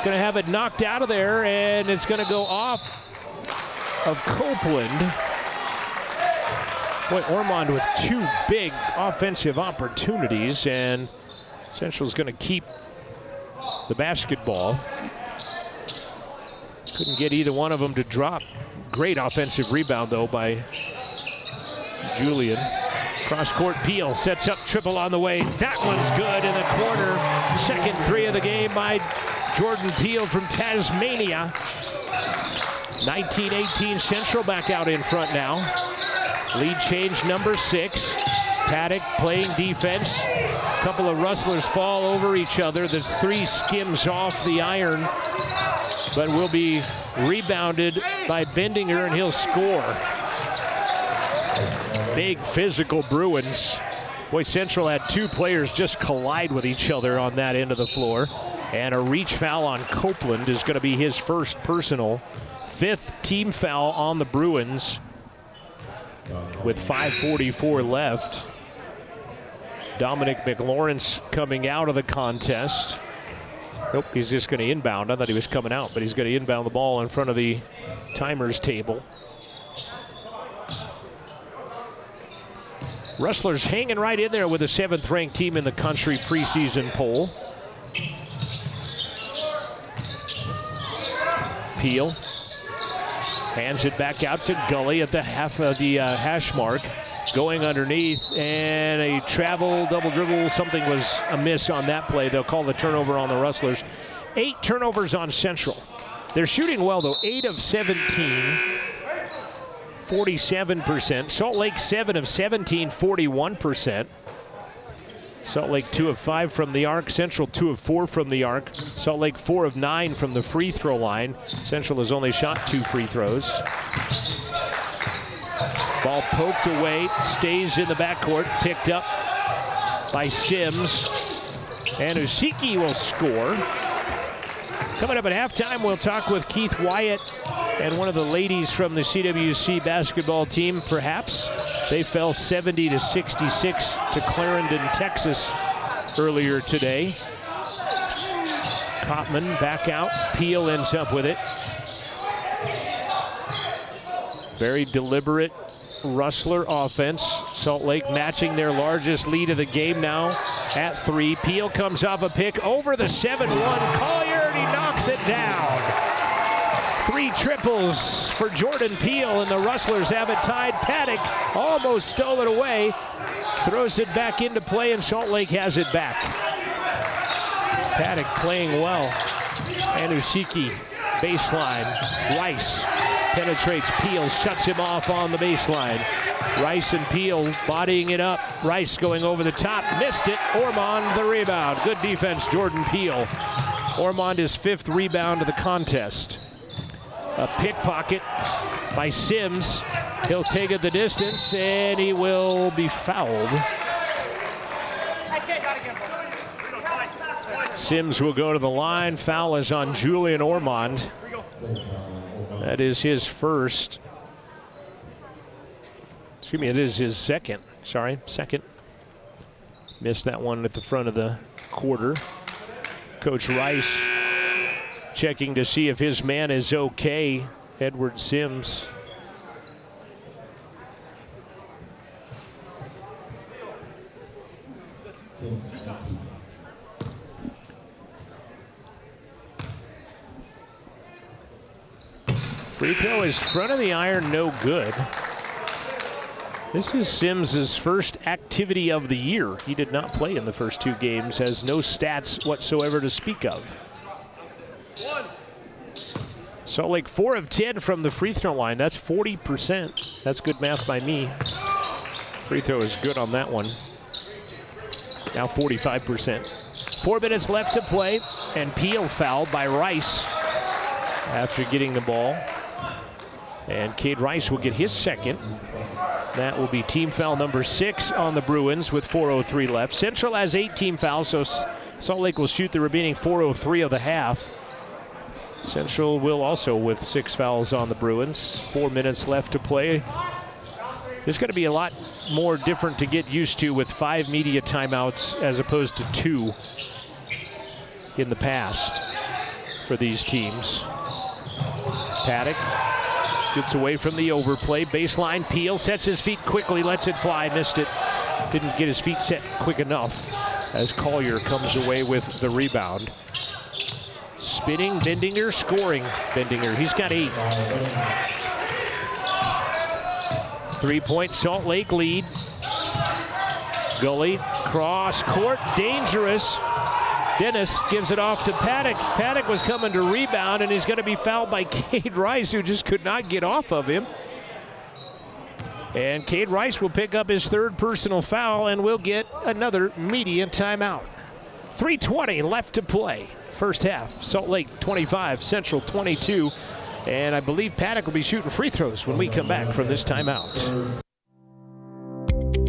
Gonna have it knocked out of there, and it's gonna go off of Copeland. Boy, Ormond with 2 big offensive opportunities, and Central's going to keep the basketball. Couldn't get either one of them to drop. Great offensive rebound, though, by Julian. Cross-court Peel sets up triple on the way. That one's good in the corner. Second 3 of the game by Jordan Peel from Tasmania. 19-18 Central back out in front now. Lead change number 6. Paddock playing defense. A couple of rustlers fall over each other. There's 3 skims off the iron, but will be rebounded by Bendinger and he'll score. Big physical Bruins. Boy, Central had 2 players just collide with each other on that end of the floor. And a reach foul on Copeland is going to be his first personal. 5th team foul on the Bruins with 5:44 left. Dominic McLawrence coming out of the contest. Nope, he's just going to inbound. I thought he was coming out, but he's going to inbound the ball in front of the timers table. Rustlers hanging right in there with the 7th ranked team in the country preseason poll. Peel hands it back out to Gully at the half of the hash mark. Going underneath, and a travel, double dribble. Something was amiss on that play. They'll call the turnover on the Rustlers. 8 turnovers on Central. They're shooting well, though. 8 of 17, 47%. Salt Lake 7 of 17, 41%. Salt Lake 2 of 5 from the arc. Central 2 of 4 from the arc. Salt Lake 4 of 9 from the free throw line. Central has only shot 2 free throws. Ball poked away, stays in the backcourt, picked up by Sims. And Usiki will score. Coming up at halftime, we'll talk with Keith Wyatt And one of the ladies from the CWC basketball team, perhaps, they fell 70-66 to Clarendon, Texas earlier today. Kottman back out. Peel ends up with it. Very deliberate Rustler offense. Salt Lake matching their largest lead of the game now at 3. Peel comes off a pick over the 7-1 Collier, and he knocks it down. 3 triples for Jordan Peel, and the Rustlers have it tied. Paddock almost stole it away. Throws it back into play, and Salt Lake has it back. Paddock playing well. Anusiki, baseline. Rice penetrates Peel, shuts him off on the baseline. Rice and Peel bodying it up. Rice going over the top, missed it. Ormond the rebound. Good defense, Jordan Peel. Ormond his 5th rebound of the contest. A pickpocket by Sims. He'll take it the distance, and he will be fouled. Sims will go to the line. Foul is on Julian Ormond. That is his first. Excuse me, it is his second. Sorry, second. Missed that one at the front of the quarter. Coach Rice checking to see if his man is okay. Edward Sims. Free throw is front of the iron, no good. This is Sims's first activity of the year. He did not play in the first 2 games, has no stats whatsoever to speak of. Salt Lake 4 of 10 from the free throw line. That's 40%. That's good math by me. Free throw is good on that one. Now 45%. 4 minutes left to play, and Peel fouled by Rice after getting the ball. And Cade Rice will get his second. That will be team foul number 6 on the Bruins with 4:03 left. Central has 8 team fouls, so Salt Lake will shoot the remaining 4:03 of the half. Central will also with 6 fouls on the Bruins. 4 minutes left to play. There's going to be a lot more different to get used to with 5 media timeouts as opposed to 2 in the past for these teams. Paddock gets away from the overplay. Baseline, Peel sets his feet quickly, lets it fly, missed it. Didn't get his feet set quick enough as Collier comes away with the rebound. Spinning, Bendinger, scoring. Bendinger, he's got 8. 3-point Salt Lake lead. Gully, cross court, dangerous. Dennis gives it off to Paddock. Paddock was coming to rebound, and he's going to be fouled by Cade Rice, who just could not get off of him. And Cade Rice will pick up his 3rd personal foul and will get another media timeout. 3:20 left to play. First half, Salt Lake 25, Central 22. And I believe Paddock will be shooting free throws when we come back from this timeout.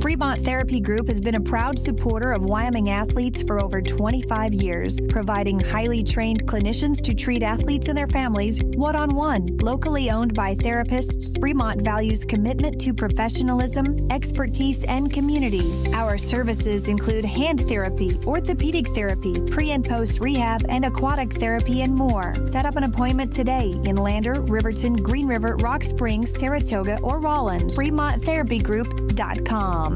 Fremont Therapy Group has been a proud supporter of Wyoming athletes for over 25 years, providing highly trained clinicians to treat athletes and their families one-on-one. Locally owned by therapists, Fremont values commitment to professionalism, expertise, and community. Our services include hand therapy, orthopedic therapy, pre- and post-rehab, and aquatic therapy, and more. Set up an appointment today in Lander, Riverton, Green River, Rock Springs, Saratoga, or Rollins. FremontTherapyGroup.com.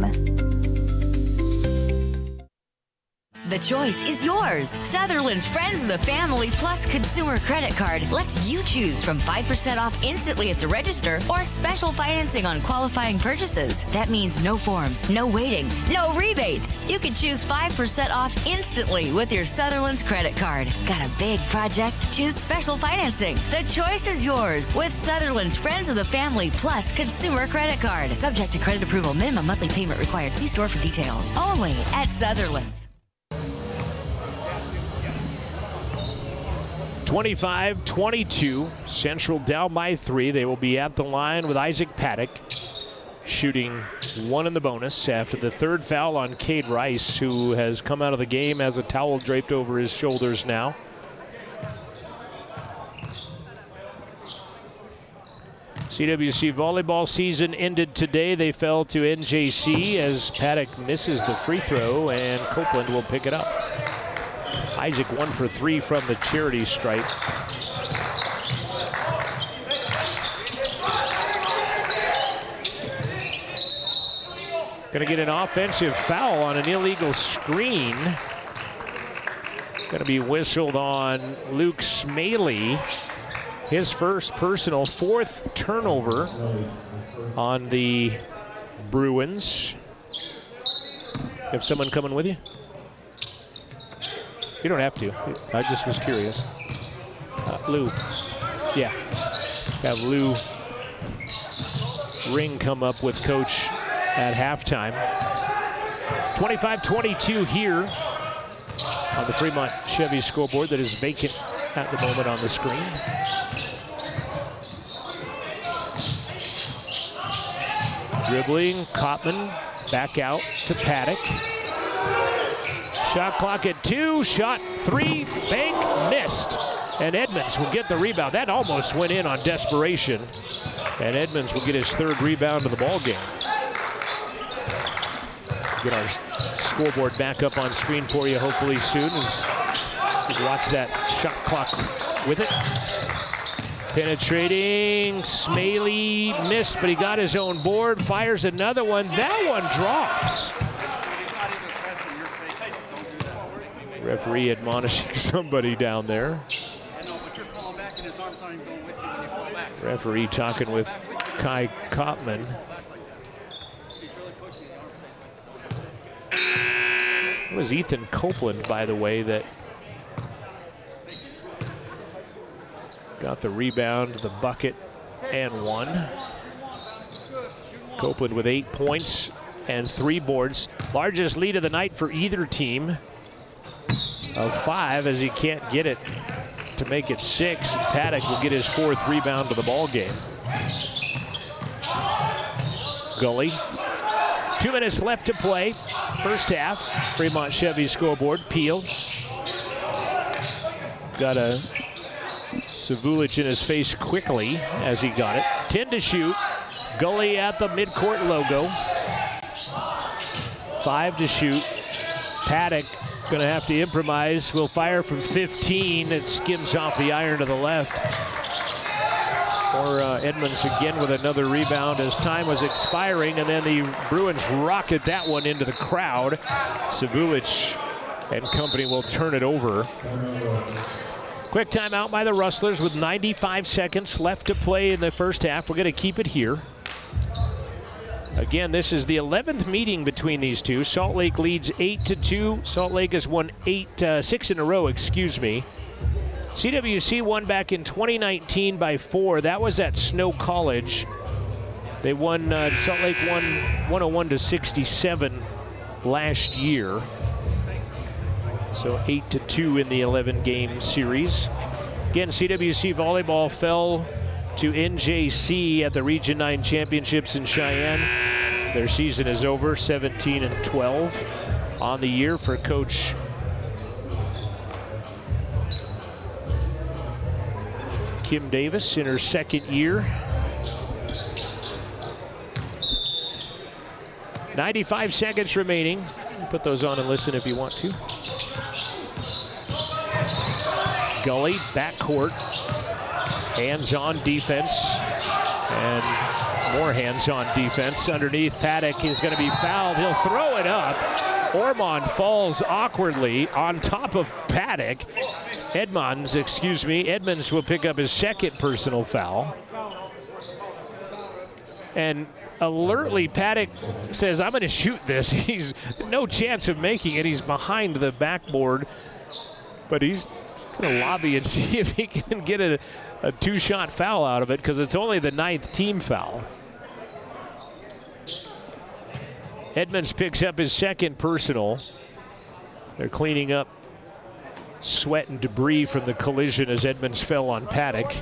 The choice is yours. Sutherland's Friends of the Family Plus Consumer Credit Card lets you choose from 5% off instantly at the register or special financing on qualifying purchases. That means no forms, no waiting, no rebates. You can choose 5% off instantly with your Sutherland's credit card. Got a big project? Choose special financing. The choice is yours with Sutherland's Friends of the Family Plus Consumer Credit Card. Subject to credit approval. Minimum monthly payment required. See store for details. Only at Sutherland's. 25-22, Central down by 3. They will be at the line with Isaac Paddock shooting 1 in the bonus after the 3rd foul on Cade Rice, who has come out of the game as a towel draped over his shoulders now. CWC volleyball season ended today. They fell to NJC as Paddock misses the free throw, and Copeland will pick it up. Isaac 1 for 3 from the charity stripe. Going to get an offensive foul on an illegal screen. Going to be whistled on Luke Smaley. His first personal, 4th turnover on the Bruins. You have someone coming with you? You don't have to. I just was curious. Lou. Yeah. Have Lou Ring come up with Coach at halftime. 25-22 here on the Fremont Chevy scoreboard that is vacant at the moment on the screen. Dribbling, Kottman back out to Paddock. Shot clock at 2, shot 3, bank, missed. And Edmonds will get the rebound. That almost went in on desperation. And Edmonds will get his 3rd rebound of the ball game. Get our scoreboard back up on screen for you hopefully soon. As watch that shot clock with it. Penetrating, Smaley missed, but he got his own board, fires another one. That one drops. Referee admonishing somebody down there. Referee talking with Kai Kottman. It was Ethan Copeland, by the way, that got the rebound, the bucket, and 1. Copeland with 8 points and 3 boards. Largest lead of the night for either team of 5, as he can't get it to make it 6. Paddock will get his 4th rebound of the ball game. Gully. 2 minutes left to play. First half. Fremont Chevy scoreboard. Peel. Got a Savulich in his face quickly as he got it. 10 to shoot. Gully at the midcourt logo. 5 to shoot. Paddock going to have to improvise. Will fire from 15. It skims off the iron to the left. Or Edmonds again with another rebound as time was expiring, and then the Bruins rocket that one into the crowd. Savulich and company will turn it over. Quick timeout by the Rustlers with 95 seconds left to play in the first half. We're going to keep it here. Again, this is the 11th meeting between these two. Salt Lake leads 8-2. Salt Lake has won 6 in a row, excuse me. CWC won back in 2019 by 4. That was at Snow College. They won, Salt Lake won 101-67 last year. So 8-2 in the 11-game series. Again, CWC volleyball fell to NJC at the Region 9 Championships in Cheyenne. Their season is over, 17-12 on the year for Coach Kim Davis in her 2nd year. 95 seconds remaining. Put those on and listen if you want to. Gully, backcourt. Hands-on defense. And more hands-on defense. Underneath, Paddock is going to be fouled. He'll throw it up. Ormond falls awkwardly on top of Paddock. Edmonds will pick up his 2nd personal foul. And alertly, Paddock says, I'm going to shoot this. He's no chance of making it. He's behind the backboard. But he's going to lobby and see if he can get a 2-shot foul out of it, because it's only the 9th team foul. Edmonds picks up his 2nd personal. They're cleaning up sweat and debris from the collision as Edmonds fell on Paddock.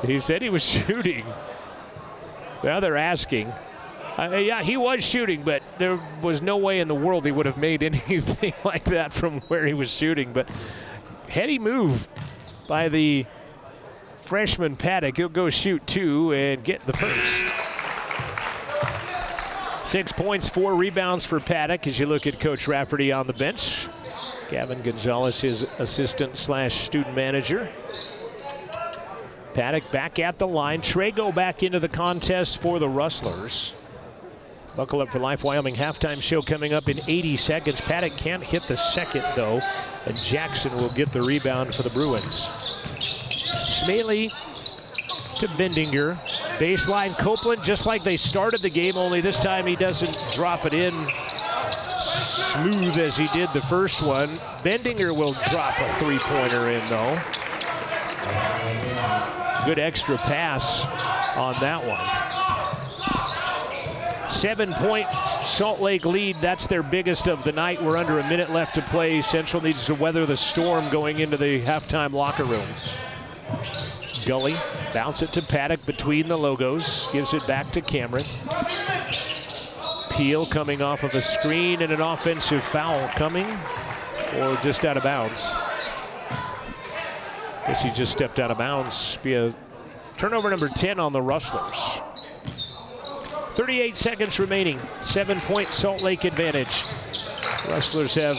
He said he was shooting. Now they're asking. Yeah, he was shooting, but there was no way in the world he would have made anything like that from where he was shooting. But heady move by the freshman Paddock. He'll go shoot 2 and get the first. 6 points, 4 rebounds for Paddock as you look at Coach Rafferty on the bench. Gavin Gonzalez, his assistant/student manager. Paddock back at the line. Trago back into the contest for the Rustlers. Buckle up for Life Wyoming halftime show coming up in 80 seconds. Paddock can't hit the second, though, and Jackson will get the rebound for the Bruins. Smalley to Bendinger. Baseline Copeland, just like they started the game, only this time he doesn't drop it in smooth as he did the first one. Bendinger will drop a three-pointer in, though. Good extra pass on that one. 7-point Salt Lake lead. That's their biggest of the night. We're under a minute left to play. Central needs to weather the storm going into the halftime locker room. Gully, bounce it to Paddock between the logos. Gives it back to Cameron. Peel coming off of a screen and an offensive foul coming, or just out of bounds. Guess he just stepped out of bounds. Be a turnover number 10 on the Rustlers. 38 seconds remaining. 7-point Salt Lake advantage. Rustlers have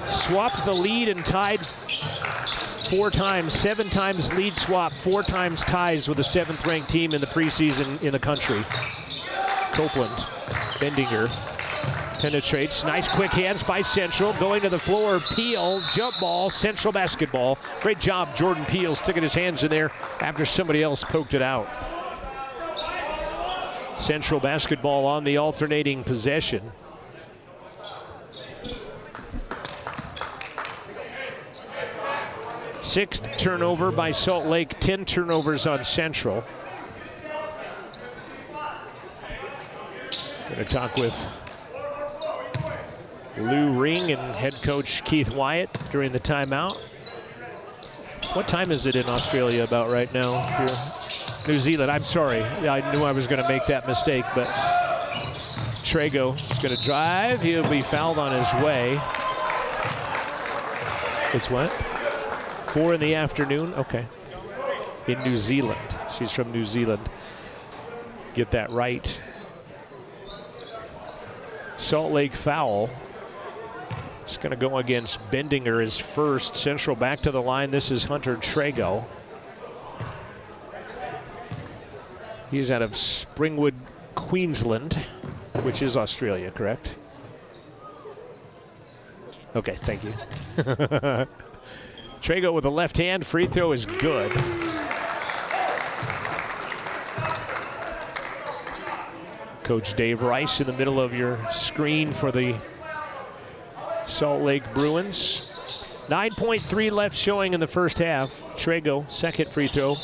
swapped the lead and tied 4 times. 7 times lead swap, 4 times ties with the 7th-ranked team in the preseason in the country. Copeland, Bendinger penetrates. Nice quick hands by Central. Going to the floor, Peel, jump ball, Central basketball. Great job, Jordan Peel sticking his hands in there after somebody else poked it out. Central basketball on the alternating possession. Sixth turnover by Salt Lake, 10 turnovers on Central. Going to talk with Lou Ring and head coach Keith Wyatt during the timeout. What time is it in Australia about right now? New Zealand, I'm sorry. I knew I was going to make that mistake, but Trago is going to drive. He'll be fouled on his way. It's what? 4 in the afternoon? Okay. In New Zealand. She's from New Zealand. Get that right. Salt Lake foul. It's going to go against Bendinger as first. Central back to the line. This is Hunter Trago. He's out of Springwood, Queensland, which is Australia, correct? Okay, thank you. Trago with a left hand. Free throw is good. Coach Dave Rice in the middle of your screen for the Salt Lake Bruins. 9.3 left showing in the first half. Trago, second free throw.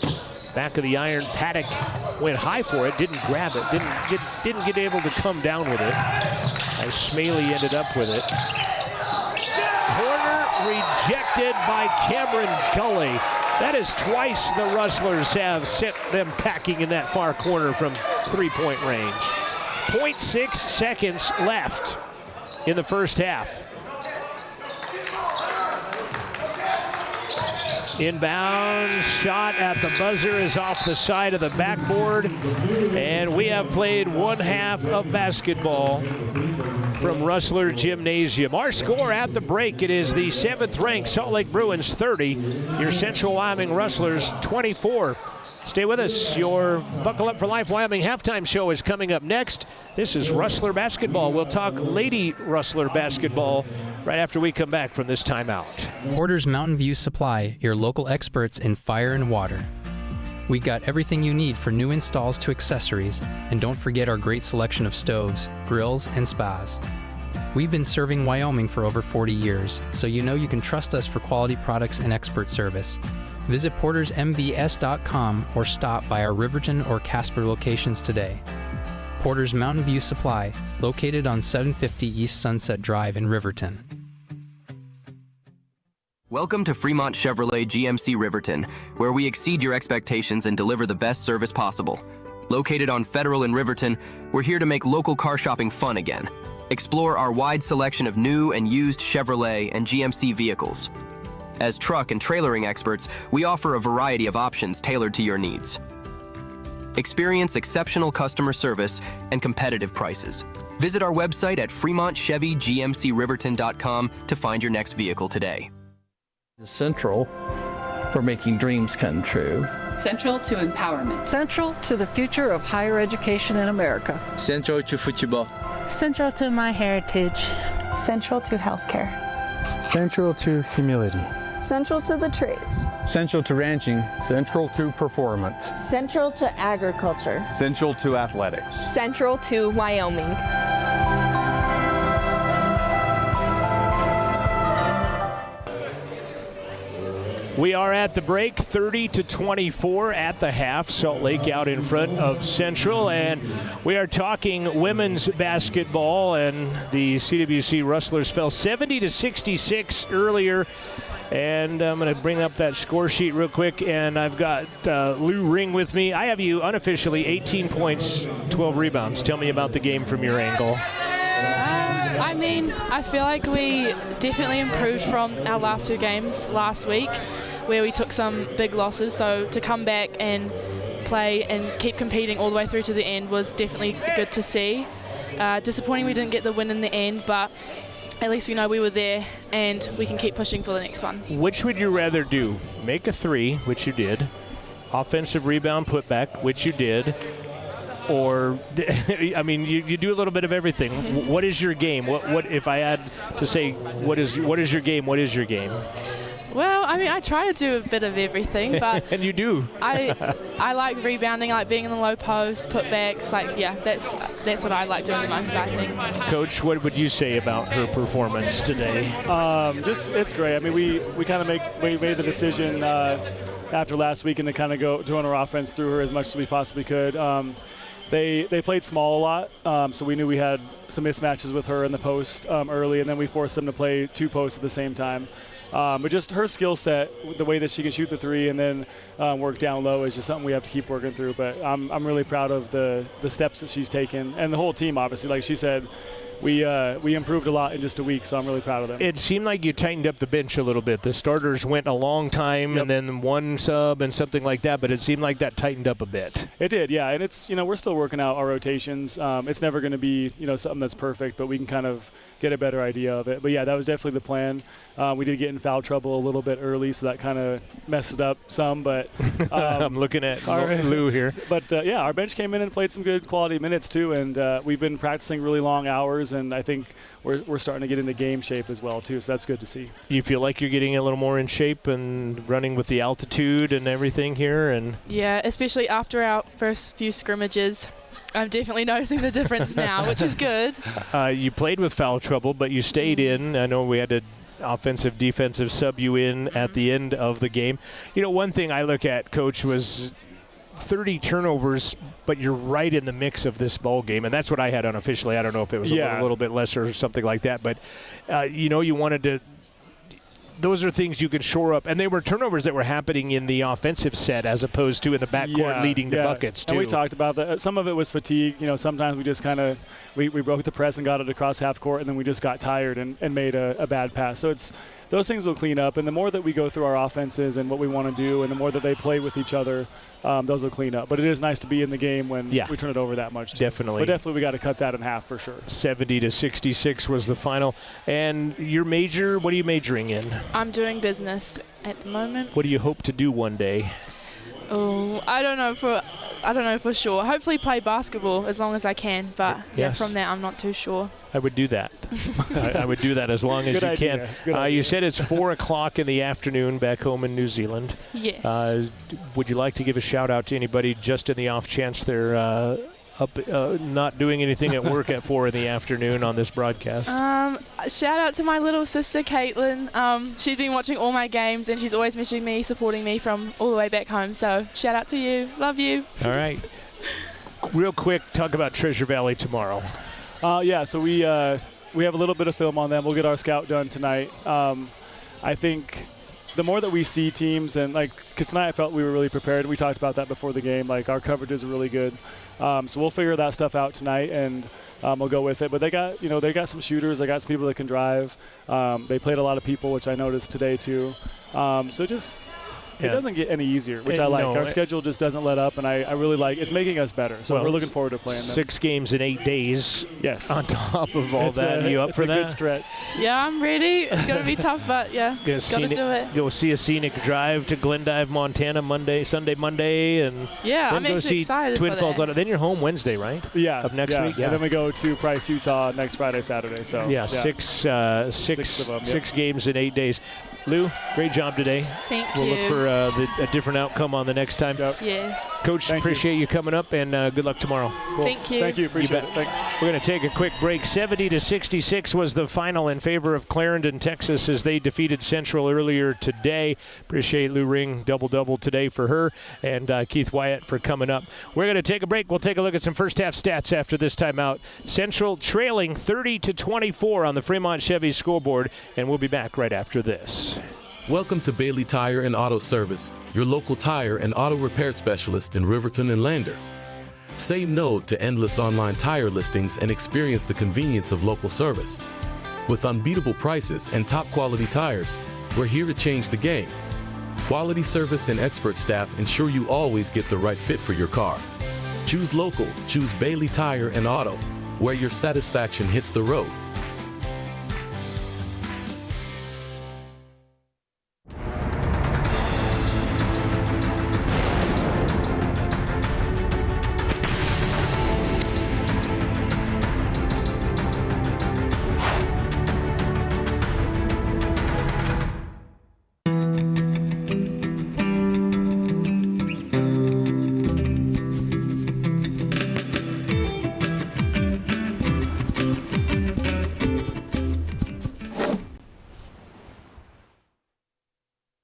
Back of the iron. Paddock went high for it, didn't grab it, didn't get able to come down with it. As Smalley ended up with it. Corner rejected by Cameron Gully. That is twice the Rustlers have sent them packing in that far corner from 3-point range. 0.6 seconds left in the first half. Inbound shot at the buzzer is off the side of the backboard. And we have played one half of basketball from Rustler Gymnasium. Our score at the break, it is the 7th-ranked Salt Lake Bruins 30, your Central Wyoming Rustlers 24. Stay with us. Your Buckle Up for Life Wyoming halftime show is coming up next. This is Rustler basketball. We'll talk Lady Rustler basketball right after we come back from this timeout. Porter's Mountain View Supply, your local experts in fire and water. We got everything you need for new installs to accessories, and don't forget our great selection of stoves, grills, and spas. We've been serving Wyoming for over 40 years, so you know you can trust us for quality products and expert service. Visit portersmbs.com or stop by our Riverton or Casper locations today. Porter's Mountain View Supply, located on 750 East Sunset Drive in Riverton. Welcome to Fremont Chevrolet GMC Riverton, where we exceed your expectations and deliver the best service possible. Located on Federal in Riverton, we're here to make local car shopping fun again. Explore our wide selection of new and used Chevrolet and GMC vehicles. As truck and trailering experts, we offer a variety of options tailored to your needs. Experience exceptional customer service and competitive prices. Visit our website at FremontChevyGMCRiverton.com to find your next vehicle today. Central for making dreams come true. Central to empowerment. Central to the future of higher education in America. Central to football. Central to my heritage. Central to healthcare. Central to humility. Central to the trades. Central to ranching. Central to performance. Central to agriculture. Central to athletics. Central to Wyoming. We are at the break, 30-24 at the half. Salt Lake out in front of Central, and we are talking women's basketball, and the CWC Rustlers fell 70-66 earlier. And I'm going to bring up that score sheet real quick, and I've got Lou Ring with me. I have you unofficially 18 points, 12 rebounds. Tell me about the game from your angle. I mean, I feel like we definitely improved from our last two games last week, where we took some big losses. So to come back and play and keep competing all the way through to the end was definitely good to see. Disappointing we didn't get the win in the end, but at least we know we were there and we can keep pushing for the next one. Which would you rather do? Make a three, which you did, offensive rebound putback, which you did, or, I mean, you do a little bit of everything. What is your game? What if I had to say, what is your game? What is your game? Well, I mean, I try to do a bit of everything, but and you do. I like rebounding, I like being in the low post, putbacks. Like, yeah, that's what I like doing the most, I think. Coach, what would you say about her performance today? It's great. I mean, we kind of made the decision after last weekend to kind of go on our offense through her as much as we possibly could. They played small a lot, so we knew we had some mismatches with her in the post early, and then we forced them to play two posts at the same time. But just her skill set, the way that she can shoot the three and then work down low is just something we have to keep working through. But I'm really proud of the steps that she's taken, and the whole team, obviously. Like she said, we improved a lot in just a week, so I'm really proud of them. It seemed like you tightened up the bench a little bit. The starters went a long time, and then one sub and something like that, but it seemed like that tightened up a bit. It did, yeah, and it's, we're still working out our rotations. It's never going to be, something that's perfect, but we can kind of get a better idea of it. But yeah, that was definitely the plan. We did get in foul trouble a little bit early, so that kind of messed it up some, but I'm looking at Lou here. But yeah, our bench came in and played some good quality minutes too, and we've been practicing really long hours, and I think we're starting to get into game shape as well too, so that's good to see. You feel like you're getting a little more in shape and running with the altitude and everything here? And yeah, especially after our first few scrimmages. I'm definitely noticing the difference now, which is good. You played with foul trouble, but you stayed in. I know we had to offensive, defensive sub you in at the end of the game. One thing I look at, Coach, was 30 turnovers, but you're right in the mix of this ball game, and that's what I had unofficially. I don't know if it was a little bit less or something like that, but you wanted to. Those are things you can shore up, and they were turnovers that were happening in the offensive set as opposed to in the backcourt leading to buckets too. And we talked about that. Some of it was fatigue. Sometimes we just kind of we broke the press and got it across half court, and then we just got tired and made a bad pass. So those things will clean up, and the more that we go through our offenses and what we want to do, and the more that they play with each other, those will clean up. But it is nice to be in the game when we turn it over that much too. Definitely. But definitely we got to cut that in half for sure. 70-66 was the final. And your major, what are you majoring in? I'm doing business at the moment. What do you hope to do one day? Oh, I don't know for sure. Hopefully play basketball as long as I can, but from there I'm not too sure. I would do that. I would do that as long as you can. You said it's 4 o'clock in the afternoon back home in New Zealand. Yes. Would you like to give a shout out to anybody just in the off chance they're not doing anything at work at 4 in the afternoon on this broadcast? Shout out to my little sister Caitlin. She's been watching all my games and she's always messaging me, supporting me from all the way back home. So shout out to you. Love you. All right. Real quick, talk about Treasure Valley tomorrow. So we have a little bit of film on them. We'll get our scout done tonight. I think the more that we see teams and because tonight I felt we were really prepared. We talked about that before the game. Like our coverages are really good. So we'll figure that stuff out tonight and we'll go with it. But they got some shooters. They got some people that can drive. They played a lot of people, which I noticed today too. It doesn't get any easier, which I like. Our schedule just doesn't let up, and I really like it's making us better. So we're looking forward to playing them. 6 games in 8 days. Yes. On top of all that. Are you up for that? It's a good stretch. Yeah, I'm ready. It's going to be tough, but yeah, got to do it. Go see a scenic drive to Glendive, Montana Sunday, Monday. And yeah, I'm actually excited Twin for Falls. that. Then you're home Wednesday, right? Yeah. Of next week? Yeah. And then we go to Price, Utah next Friday, Saturday. So yeah. 6 of them, 6 games in 8 days. Lou, great job today. Thank you. We'll look for a different outcome on the next time. Yes. Coach, appreciate you coming up, and good luck tomorrow. Cool. Thank you. Thank you. Appreciate it. Thanks. We're going to take a quick break. 70-66 was the final in favor of Clarendon, Texas, as they defeated Central earlier today. Appreciate Lou Ring, double-double today for her, and Keith Wyatt for coming up. We're going to take a break. We'll take a look at some first-half stats after this timeout. Central trailing 30-24 on the Fremont Chevy scoreboard, and we'll be back right after this. Welcome to Bailey Tire and Auto Service, your local tire and auto repair specialist in Riverton and Lander. Say no to endless online tire listings and experience the convenience of local service. With unbeatable prices and top-quality tires, we're here to change the game. Quality service and expert staff ensure you always get the right fit for your car. Choose local, choose Bailey Tire and Auto, where your satisfaction hits the road.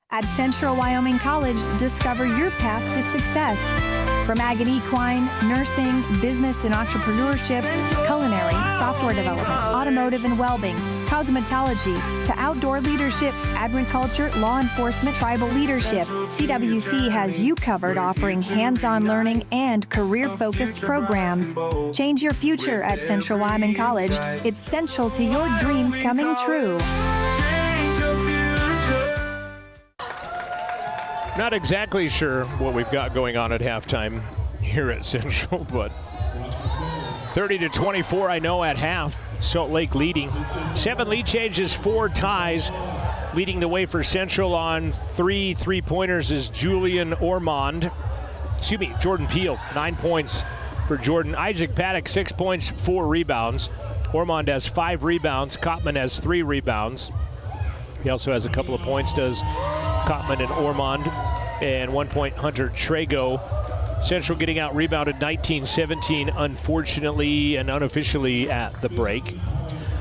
At Central Wyoming College, discover your path to success. From ag and equine, nursing, business and entrepreneurship, culinary, software development, automotive and welding, cosmetology, to outdoor leadership, agriculture, law enforcement, tribal leadership, CWC has you covered, offering hands-on learning and career-focused programs. Change your future at Central Wyoming College. It's central to your dreams coming true. Not exactly sure what we've got going on at halftime here at Central, but 30-24, I know, at half. Salt Lake leading. 7 lead changes, 4 ties. Leading the way for Central on 3 3-pointers is Jordan Peel, 9 points for Jordan. Isaac Paddock, 6 points, 4 rebounds. Ormond has 5 rebounds. Kottman has 3 rebounds. He also has a couple of points, does Kottman and Ormond, and 1 point Hunter Trago. Central getting out rebounded 19-17, unfortunately and unofficially at the break.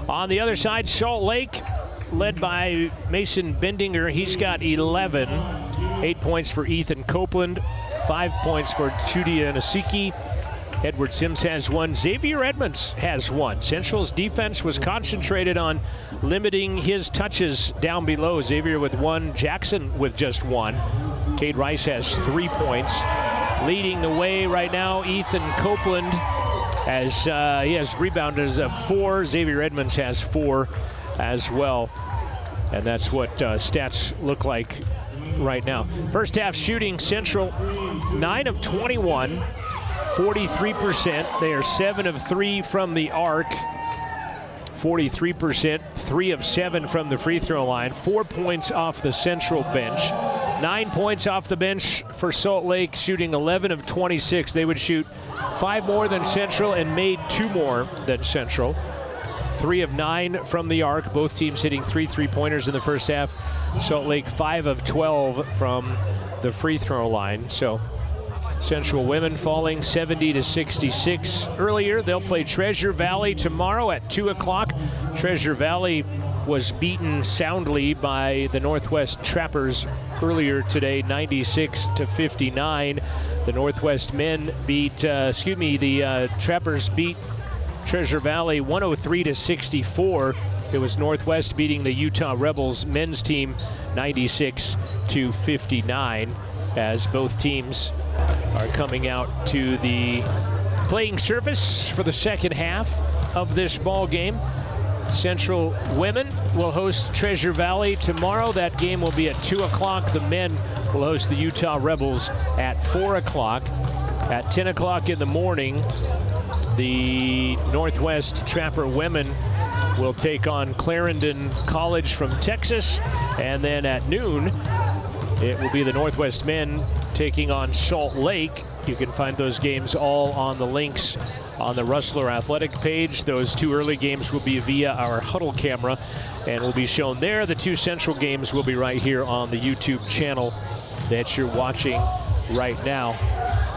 On the other side, Salt Lake, led by Mason Bendinger. He's got 11. 8 points for Ethan Copeland, 5 points for Chudia Nasiki. Edward Sims has 1. Xavier Edmonds has 1. Central's defense was concentrated on limiting his touches down below. Xavier with 1, Jackson with just 1. Cade Rice has 3 points. Leading the way right now, Ethan Copeland, as he has rebounders of 4. Xavier Edmonds has 4 as well. And that's what stats look like right now. First half shooting, Central 9 of 21. 43%. They are 7 of 3 from the arc. 43%. 3 of 7 from the free throw line. 4 points off the Central bench. 9 points off the bench for Salt Lake, shooting 11 of 26. They would shoot 5 more than Central and made 2 more than Central. 3 of 9 from the arc. Both teams hitting 3 3-pointers in the first half. Salt Lake 5 of 12 from the free throw line. So Central women falling 70-66 earlier. They'll play Treasure Valley tomorrow at 2 o'clock. Treasure Valley was beaten soundly by the Northwest Trappers earlier today, 96-59. The Northwest men beat, the Trappers beat Treasure Valley 103-64 It was Northwest beating the Utah Rebels men's team 96-59, as both teams are coming out to the playing surface for the second half of this ball game. Central women will host Treasure Valley tomorrow. That game will be at 2 o'clock. The men will host the Utah Rebels at 4 o'clock. At 10 o'clock in the morning, the Northwest Trapper women will take on Clarendon College from Texas. And then at noon, it will be the Northwest men taking on Salt Lake. You can find those games all on the links on the Rustler Athletic page. Those two early games will be via our huddle camera and will be shown there. The two Central games will be right here on the YouTube channel that you're watching right now.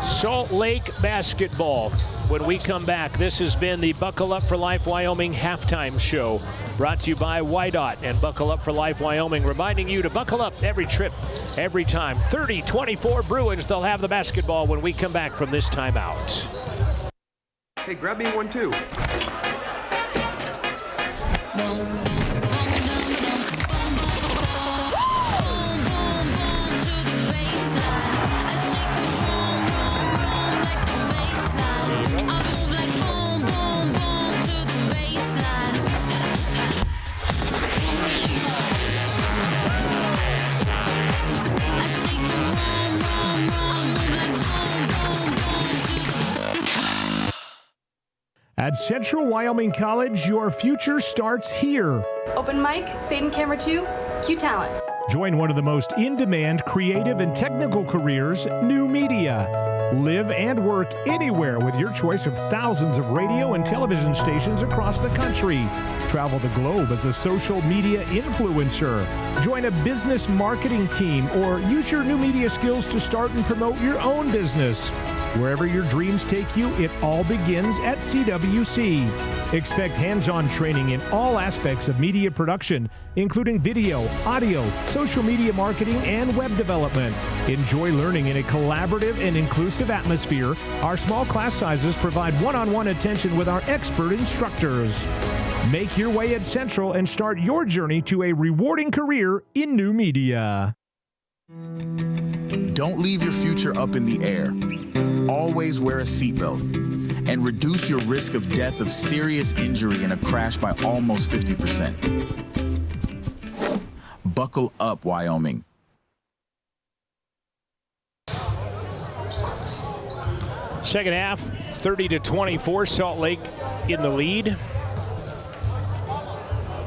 Salt Lake basketball. When we come back, this has been the Buckle Up for Life Wyoming halftime show, brought to you by YDOT and Buckle Up for Life Wyoming, reminding you to buckle up every trip, every time. 30-24 Bruins. They'll have the basketball when we come back from this timeout. Hey, grab me one too. At Central Wyoming College, your future starts here. Open mic, fade and camera 2, Q Talent. Join one of the most in-demand creative and technical careers, new media. Live and work anywhere with your choice of thousands of radio and television stations across the country. Travel the globe as a social media influencer. Join a business marketing team or use your new media skills to start and promote your own business. Wherever your dreams take you, it all begins at CWC. Expect hands-on training in all aspects of media production, including video, audio, social media marketing, and web development. Enjoy learning in a collaborative and inclusive atmosphere. Our small class sizes provide one-on-one attention with our expert instructors. Make your way at Central and start your journey to a rewarding career in new media. Don't leave your future up in the air. Always wear a seatbelt and reduce your risk of death of serious injury in a crash by almost 50%. Buckle up, Wyoming. Second half, 30-24, Salt Lake in the lead.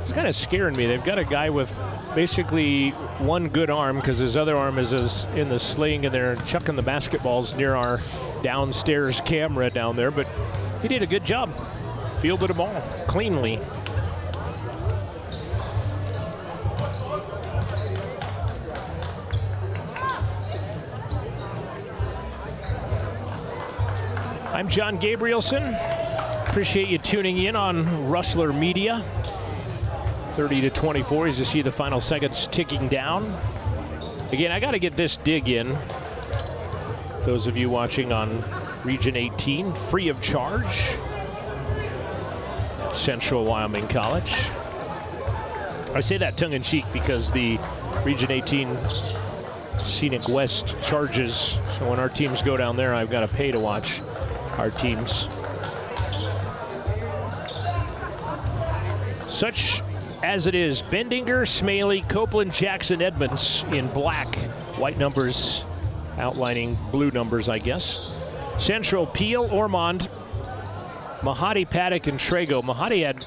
It's kind of scaring me. They've got a guy with basically one good arm because his other arm is in the sling, and they're chucking the basketballs near our downstairs camera down there, but he did a good job. Fielded a ball cleanly. I'm John Gabrielson. Appreciate you tuning in on Rustler Media. 30-24 as you see the final seconds ticking down. Again, I got to get this dig in. Those of you watching on Region 18, free of charge at Central Wyoming College. I say that tongue-in-cheek because the Region 18 Scenic West charges. So when our teams go down there, I've got to pay to watch our teams. Such as it is, Bendinger, Smaley, Copeland, Jackson, Edmonds in black. White numbers outlining blue numbers, I guess. Central, Peel, Ormond, Mahadi, Paddock, and Trago. Mahadi had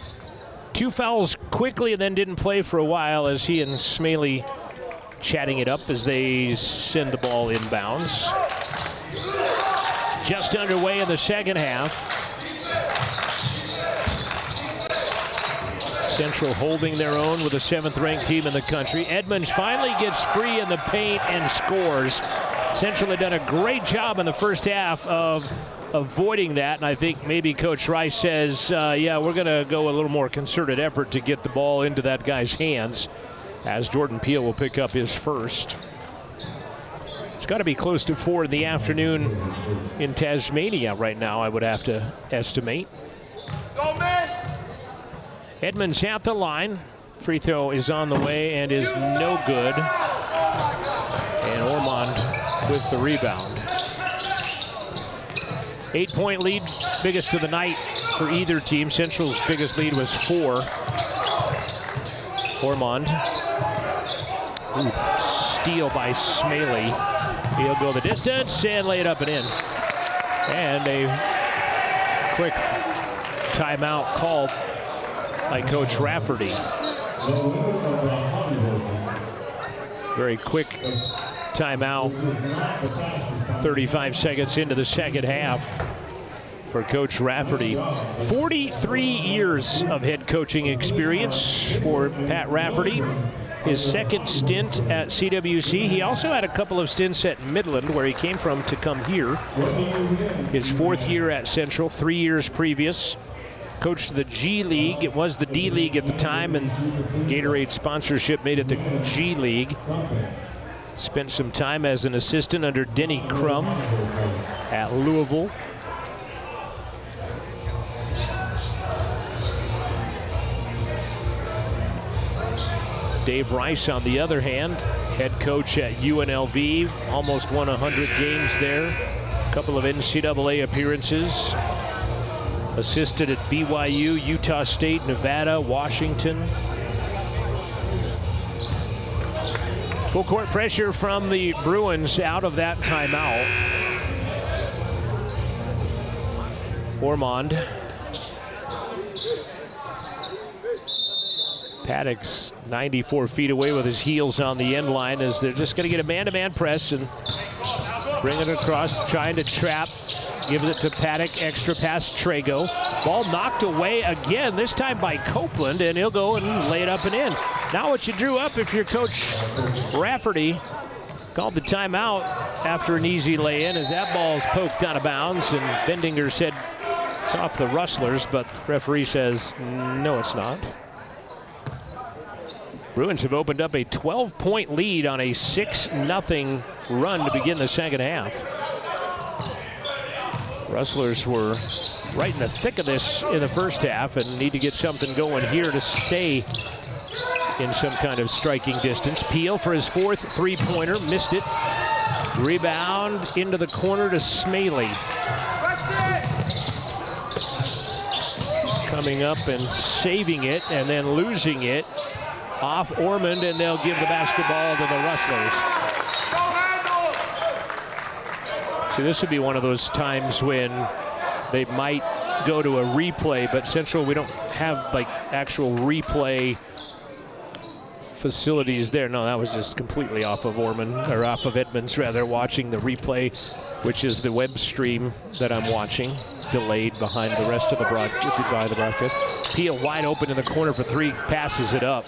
2 fouls quickly and then didn't play for a while as he and Smaley chatting it up as they send the ball inbounds. Just underway in the second half. Central holding their own with the 7th-ranked team in the country. Edmonds finally gets free in the paint and scores. Central had done a great job in the first half of avoiding that, and I think maybe Coach Rice says, yeah, we're going to go a little more concerted effort to get the ball into that guy's hands, as Jordan Peel will pick up his first. It's got to be close to 4 in the afternoon in Tasmania right now, I would have to estimate. Go, man! Edmonds at the line. Free throw is on the way and is no good. And Ormond with the rebound. 8-point lead, biggest of the night for either team. Central's biggest lead was 4. Ormond. Ooh, steal by Smaley. He'll go the distance and lay it up and in. And a quick timeout called by Coach Rafferty. Very quick timeout. 35 seconds into the second half for Coach Rafferty. 43 years of head coaching experience for Pat Rafferty. His second stint at CWC. He also had a couple of stints at Midland, where he came from to come here. His 4th year at Central, 3 years previous. Coached the G League. It was the D League at the time, and Gatorade sponsorship made it the G League. Spent some time as an assistant under Denny Crum at Louisville. Dave Rice, on the other hand, head coach at UNLV, almost won 100 games there. A couple of NCAA appearances. Assisted at BYU, Utah State, Nevada, Washington. Full court pressure from the Bruins out of that timeout. Ormond. Paddock's 94 feet away with his heels on the end line as they're just going to get a man-to-man press and bring it across, trying to trap. Gives it to Paddock, extra pass, Trago. Ball knocked away again, this time by Copeland, and he'll go and lay it up and in. Now what you drew up if you're Coach Rafferty. Called the timeout after an easy lay-in as that ball's poked out of bounds, and Bendinger said it's off the Rustlers, but referee says no, it's not. Bruins have opened up a 12-point lead on a 6-0 run to begin the second half. Rustlers were right in the thick of this in the first half and need to get something going here to stay in some kind of striking distance. Peel for his 4th three-pointer, missed it. Rebound into the corner to Smaley. Coming up and saving it and then losing it off Ormond, and they'll give the basketball to the Rustlers. So this would be one of those times when they might go to a replay, but Central, we don't have like actual replay facilities there. No, that was just completely off of Ormond, or off of Edmonds rather, watching the replay, which is the web stream that I'm watching, delayed behind the rest of the broadcast. Peel wide open in the corner for 3, passes it up.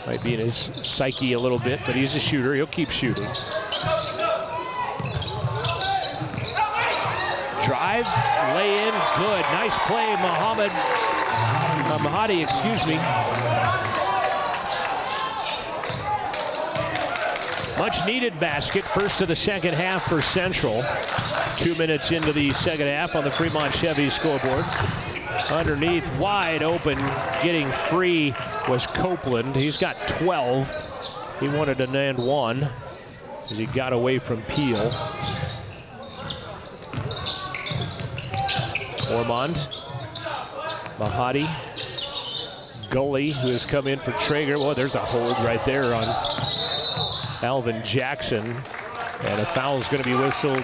Might be in his psyche a little bit, but he's a shooter. He'll keep shooting. Drive, lay in, good. Nice play, Mahadi, excuse me. Much needed basket, first of the second half for Central. 2 minutes into the second half on the Fremont Chevy scoreboard. Underneath, wide open, getting free was Copeland. He's got 12. He wanted an and one as he got away from Peel. Ormond, Mahadi, Gully, who has come in for Traeger. Well, there's a hold right there on Alvin Jackson. And a foul is going to be whistled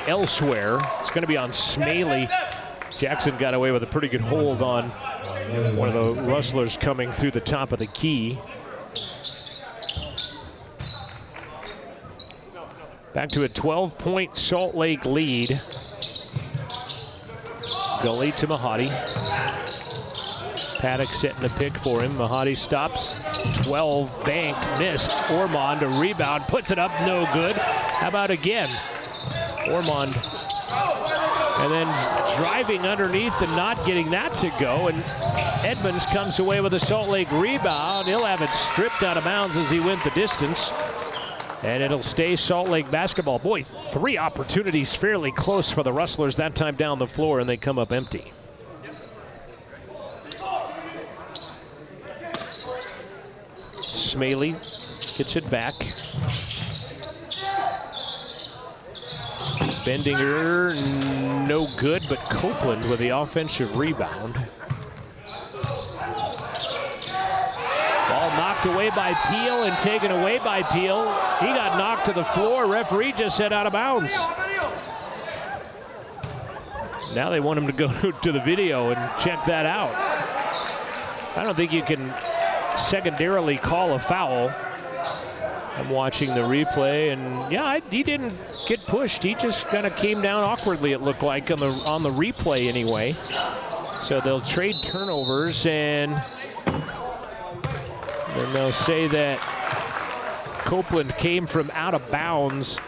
elsewhere. It's going to be on Smaley. Jackson got away with a pretty good hold on one of the Rustlers coming through the top of the key. Back to a 12-point Salt Lake lead. Gully to Mahadi. Paddock setting the pick for him. Mahadi stops. 12, bank, missed. Ormond, a rebound, puts it up, no good. How about again? Ormond. And then driving underneath and not getting that to go. And Edmonds comes away with a Salt Lake rebound. He'll have it stripped out of bounds as he went the distance. And it'll stay Salt Lake basketball. Boy, 3 opportunities fairly close for the Rustlers, that time down the floor, and they come up empty. Smaley gets it back. Bendinger, no good, but Copeland with the offensive rebound. Ball knocked away by Peel and taken away by Peel. He got knocked to the floor. Referee just said out of bounds. Now they want him to go to the video and check that out. I don't think you can secondarily call a foul. I'm watching the replay, and yeah, he didn't get pushed. He just kind of came down awkwardly, it looked like, on the replay anyway. So they'll trade turnovers, and then they'll say that Copeland came from out of bounds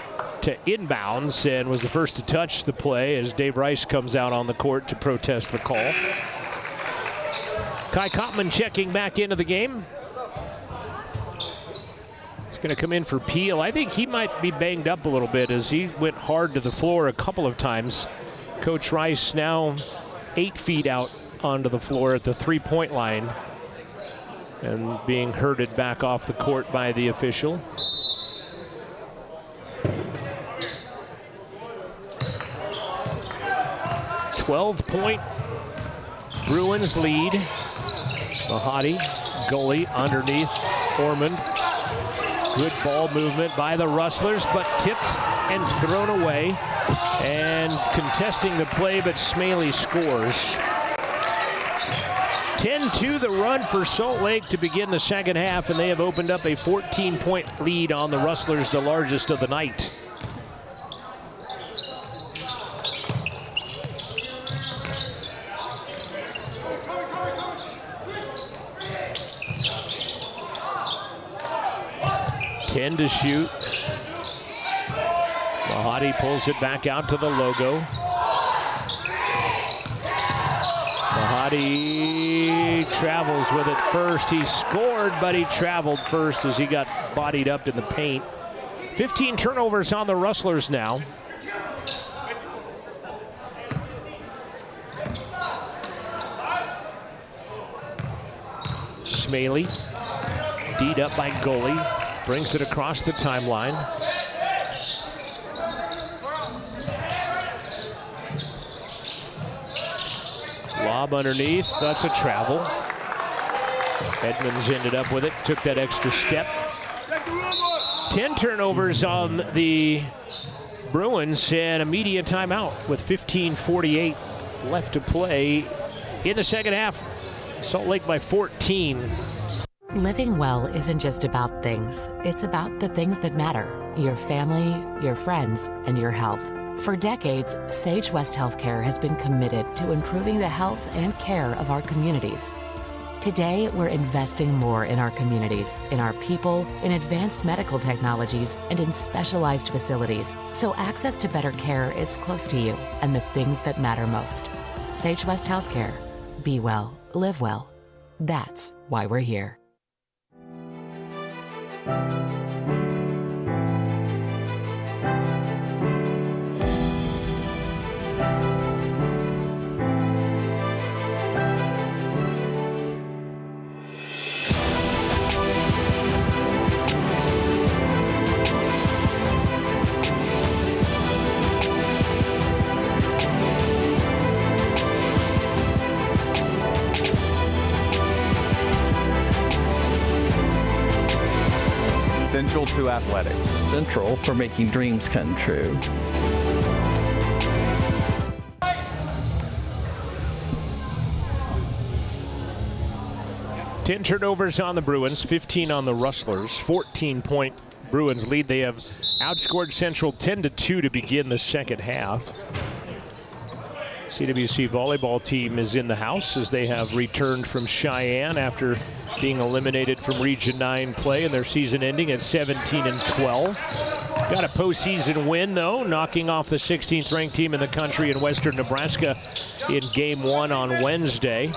to inbounds and was the first to touch the play as Dave Rice comes out on the court to protest the call. Kai Kottman checking back into the game. He's going to come in for Peel. I think he might be banged up a little bit as he went hard to the floor a couple of times. Coach Rice now 8 feet out onto the floor at the three-point line and being herded back off the court by the official. .12 Bruins lead. Mahadi, goalie underneath Ormond. Good ball movement by the Rustlers, but tipped and thrown away. And contesting the play, but Smaley scores. 10-2 the run for Salt Lake to begin the second half, and they have opened up a 14-point lead on the Rustlers, the largest of the night. To shoot. Mahadi pulls it back out to the logo. Mahadi travels with it first. He scored, but he traveled first as he got bodied up in the paint. 15 turnovers on the Rustlers now. Smaley, D'd up by goalie. Brings it across the timeline. Lob underneath, that's a travel. Edmonds ended up with it, took that extra step. 10 turnovers on the Bruins and a media timeout with 15:48 left to play in the second half. Salt Lake by 14. Living well isn't just about things. It's about the things that matter. Your family, your friends, and your health. For decades, Sage West Healthcare has been committed to improving the health and care of our communities. Today, we're investing more in our communities, in our people, in advanced medical technologies, and in specialized facilities, so access to better care is close to you and the things that matter most. Sage West Healthcare. Be well, live well. That's why we're here. Central to athletics. Central for making dreams come true. Ten turnovers on the Bruins, 15 on the Rustlers. 14-point Bruins lead. They have outscored Central 10-2 to begin the second half. CWC volleyball team is in the house as they have returned from Cheyenne after being eliminated from Region 9 play in their season ending at 17-12. Got a postseason win, though, knocking off the 16th ranked team in the country in Western Nebraska in Game 1 on Wednesday.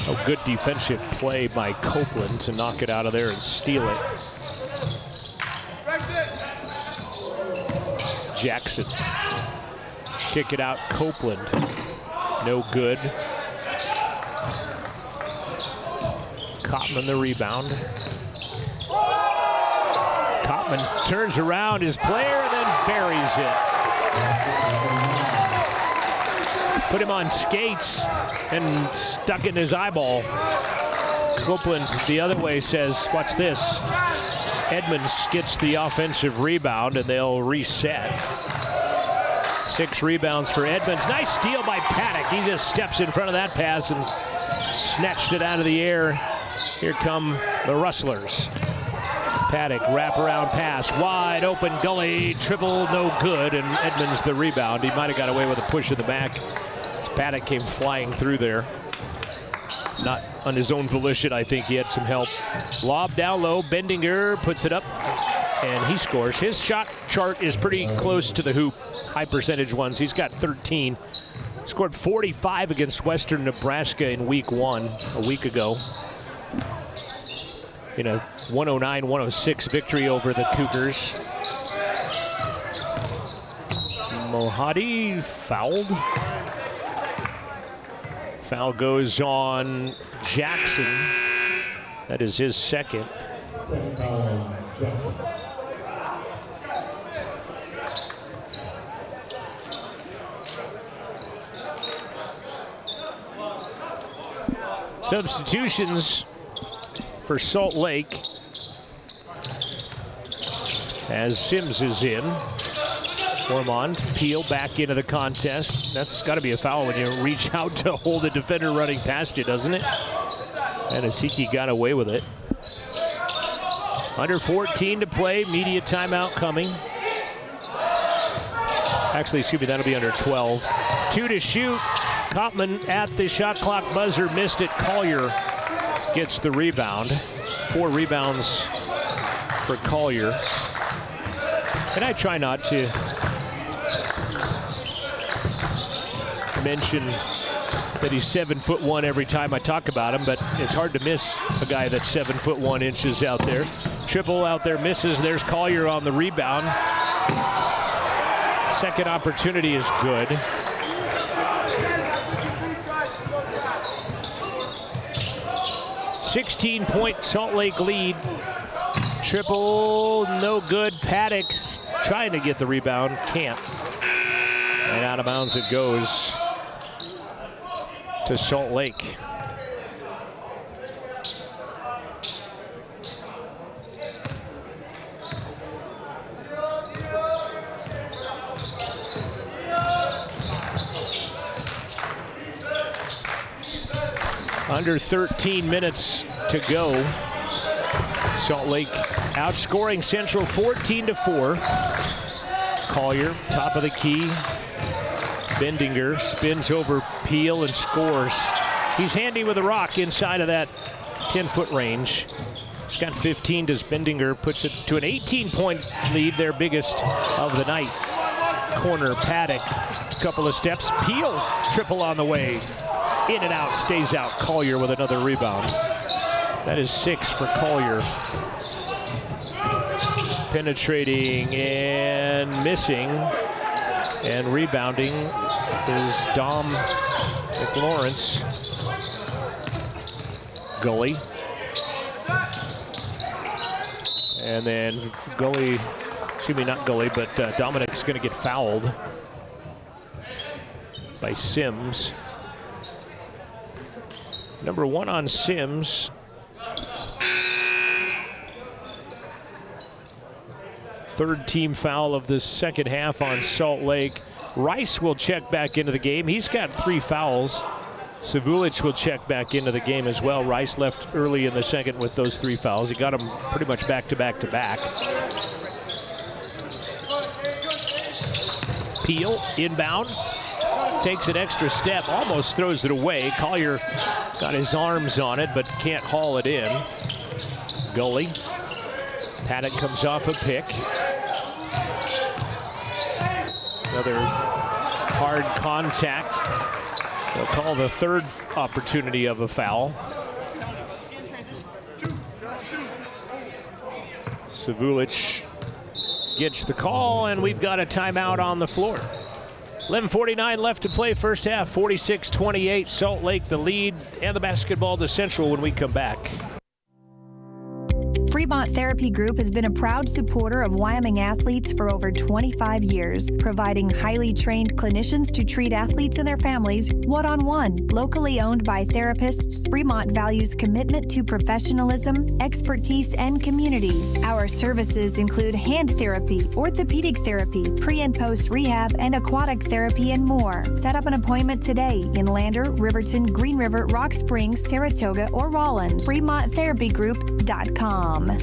A good defensive play by Copeland to knock it out of there and steal it. Jackson. Kick it out, Copeland. No good. Cotman the rebound. Cotman turns around his player and then buries it. Put him on skates and stuck in his eyeball. Copeland the other way says, watch this. Edmonds gets the offensive rebound and they'll reset. 6 rebounds for Edmonds. Nice steal by Paddock. He just steps in front of that pass and snatched it out of the air. Here come the Rustlers. Paddock, wraparound pass, wide open gully, triple, no good, and Edmonds the rebound. He might have got away with a push in the back as Paddock came flying through there. Not on his own volition, I think he had some help. Lob down low, Bendinger puts it up, and he scores. His shot chart is pretty close to the hoop, high percentage ones. He's got 13. Scored 45 against Western Nebraska in week 1, a week ago. In a 109-106 victory over the Cougars. Mohadi fouled. Foul goes on Jackson. That is his second. Substitutions for Salt Lake as Sims is in. Ormond, Peel back into the contest. That's got to be a foul when you reach out to hold a defender running past you, doesn't it? And Asiki got away with it. Under 14 to play, media timeout coming. Actually, excuse me, that'll be under 12. 2 to shoot. Cotman at the shot clock buzzer, missed it. Collier gets the rebound. 4 rebounds for Collier. And I try not to mention that he's 7'1" every time I talk about him, but it's hard to miss a guy that's 7'1" out there. Triple out there, misses. There's Collier on the rebound. Second opportunity is good. $16-point Salt Lake lead. Triple, no good. Paddock's trying to get the rebound, can't. And out of bounds it goes to Salt Lake. Under 13 minutes to go. Salt Lake outscoring Central 14-4. Collier, top of the key. Bendinger spins over Peel and scores. He's handy with a rock inside of that 10-foot range. He's got 15. Does Bendinger puts it to an 18-point lead, their biggest of the night. Corner, Paddock, a couple of steps. Peel, triple on the way. In and out, stays out. Collier with another rebound. That is 6 for Collier. Penetrating and missing. And rebounding is Dom McLawrence. Gully. And then Gully, excuse me, not Gully, but Dominic's going to get fouled by Sims. Number 1 on Sims. Third team foul of the second half on Salt Lake. Rice will check back into the game. He's got 3 fouls. Savulich will check back into the game as well. Rice left early in the second with those 3 fouls. He got them pretty much back to back to back. Peel inbound. Takes an extra step, almost throws it away. Collier got his arms on it, but can't haul it in. Gully. Paddock comes off a pick. Another hard contact. They'll call the third opportunity of a foul. Savulich gets the call, and we've got a timeout on the floor. 11:49 left to play first half, 46-28. Salt Lake the lead, and the basketball to Central when we come back. Fremont Therapy Group has been a proud supporter of Wyoming athletes for over 25 years, providing highly trained clinicians to treat athletes and their families one-on-one. Locally owned by therapists, Fremont values commitment to professionalism, expertise, and community. Our services include hand therapy, orthopedic therapy, pre- and post-rehab, and aquatic therapy, and more. Set up an appointment today in Lander, Riverton, Green River, Rock Springs, Saratoga, or Rollins. FremontTherapyGroup.com.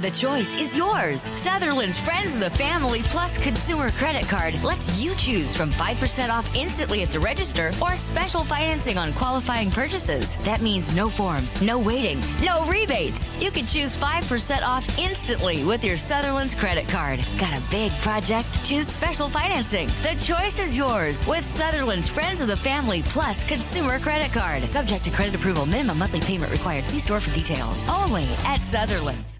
The choice is yours. Sutherland's Friends of the Family Plus Consumer Credit Card lets you choose from 5% off instantly at the register or special financing on qualifying purchases. That means no forms, no waiting, no rebates. You can choose 5% off instantly with your Sutherland's credit card. Got a big project? Choose special financing. The choice is yours with Sutherland's Friends of the Family Plus Consumer Credit Card. Subject to credit approval. Minimum monthly payment required. See store for details. Only at Sutherland's.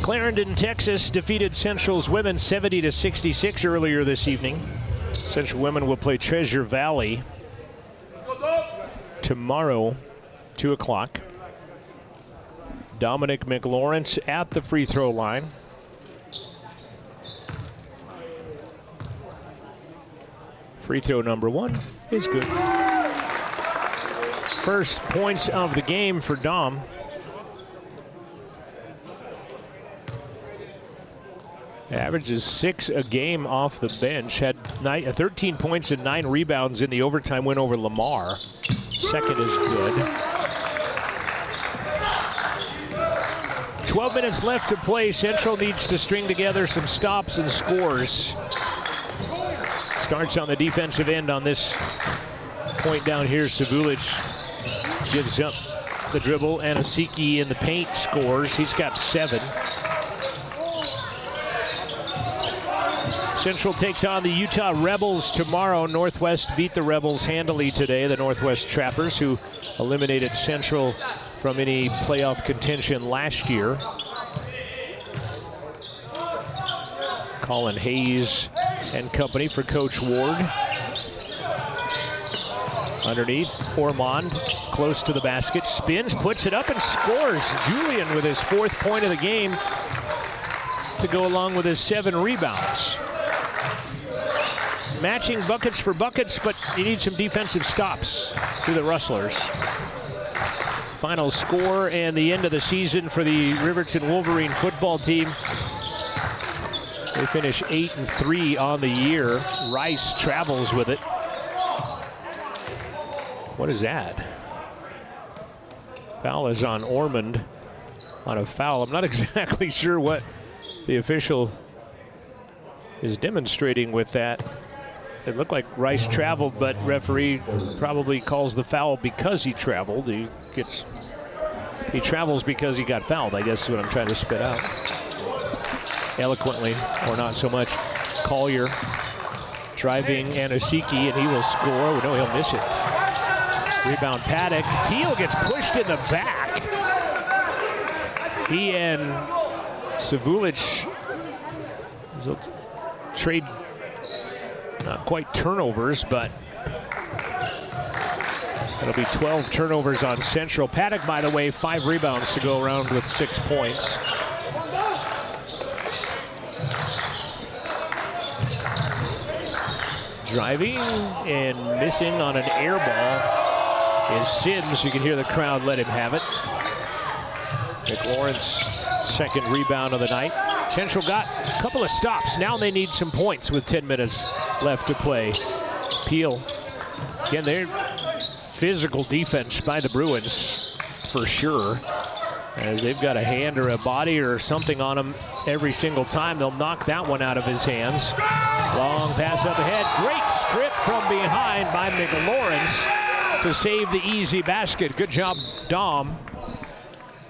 Clarendon, Texas defeated Central's women 70-66 earlier this evening. Central women will play Treasure Valley tomorrow, 2 o'clock. Dominic McLawrence at the free throw line. Free throw number 1 is good. First points of the game for Dom. Averages 6 a game off the bench. Had 13 points and 9 rebounds in the overtime win over Lamar. Second is good. 12 minutes left to play. Central needs to string together some stops and scores. Starts on the defensive end on this point down here. Savulic gives up the dribble. Anasiki in the paint scores. He's got 7. Central takes on the Utah Rebels tomorrow. Northwest beat the Rebels handily today. The Northwest Trappers, who eliminated Central from any playoff contention last year. Colin Hayes and company for Coach Ward. Underneath, Ormond close to the basket, spins, puts it up, and scores. Julian with his 4th point of the game to go along with his 7 rebounds. Matching buckets for buckets, but you need some defensive stops to the Rustlers. Final score and the end of the season for the Riverton Wolverine football team. They finish 8-3 on the year. Rice travels with it. What is that? Foul is on Ormond on a foul. I'm not exactly sure what the official is demonstrating with that. It looked like Rice traveled, but referee probably calls the foul because he traveled. He travels because he got fouled, I guess is what I'm trying to spit out. Eloquently, or not so much. Collier driving Anasiki, and he will score. Oh, no, he'll miss it. Rebound Paddock. Teal gets pushed in the back. He and Savulic trade. Not quite turnovers, but it'll be 12 turnovers on Central. Paddock, by the way, 5 rebounds to go around with 6 points. Driving and missing on an air ball is Sims. You can hear the crowd let him have it. McLawrence, 2nd rebound of the night. Central got a couple of stops. Now they need some points with 10 minutes left to play. Peel. Again, they're physical defense by the Bruins for sure. As they've got a hand or a body or something on him every single time. They'll knock that one out of his hands. Long pass up ahead. Great strip from behind by McLawrence to save the easy basket. Good job, Dom.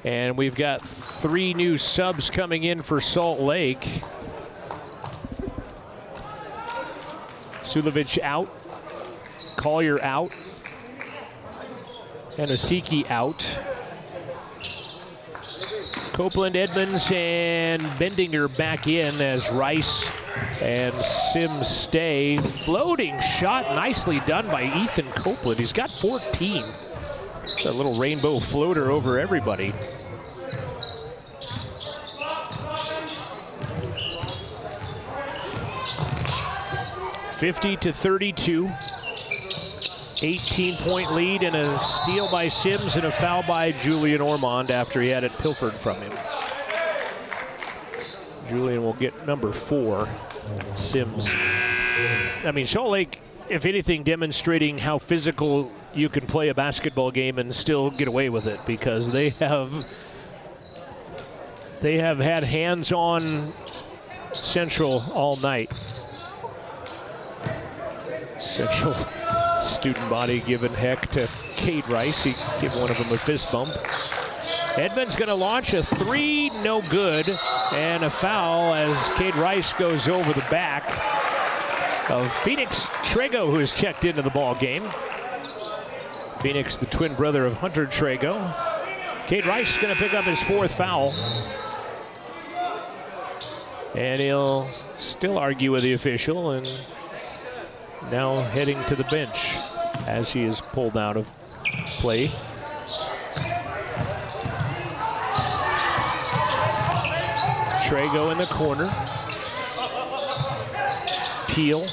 And we've got 3 new subs coming in for Salt Lake. Sulovic out. Collier out. Anasiki out. Copeland, Edmonds, and Bendinger back in as Rice And Sims stay. Floating shot nicely done by Ethan Copeland. He's got 14. It's a little rainbow floater over everybody. (50-32). 18-point lead and a steal by Sims and a foul by Julian Ormond after he had it pilfered from him. Julian will get number 4. Sims. I mean, Salt Lake, if anything, demonstrating how physical you can play a basketball game and still get away with it, because they have had hands on Central all night. Central student body giving heck to Cade Rice. He gave one of them a fist bump. Edmonds going to launch a 3, no good, and a foul as Cade Rice goes over the back of Phoenix Trego, who has checked into the ball game. Phoenix, the twin brother of Hunter Trego. Cade Rice going to pick up his 4th foul. And he'll still argue with the official, and now heading to the bench as he is pulled out of play. Trego in the corner. Peel.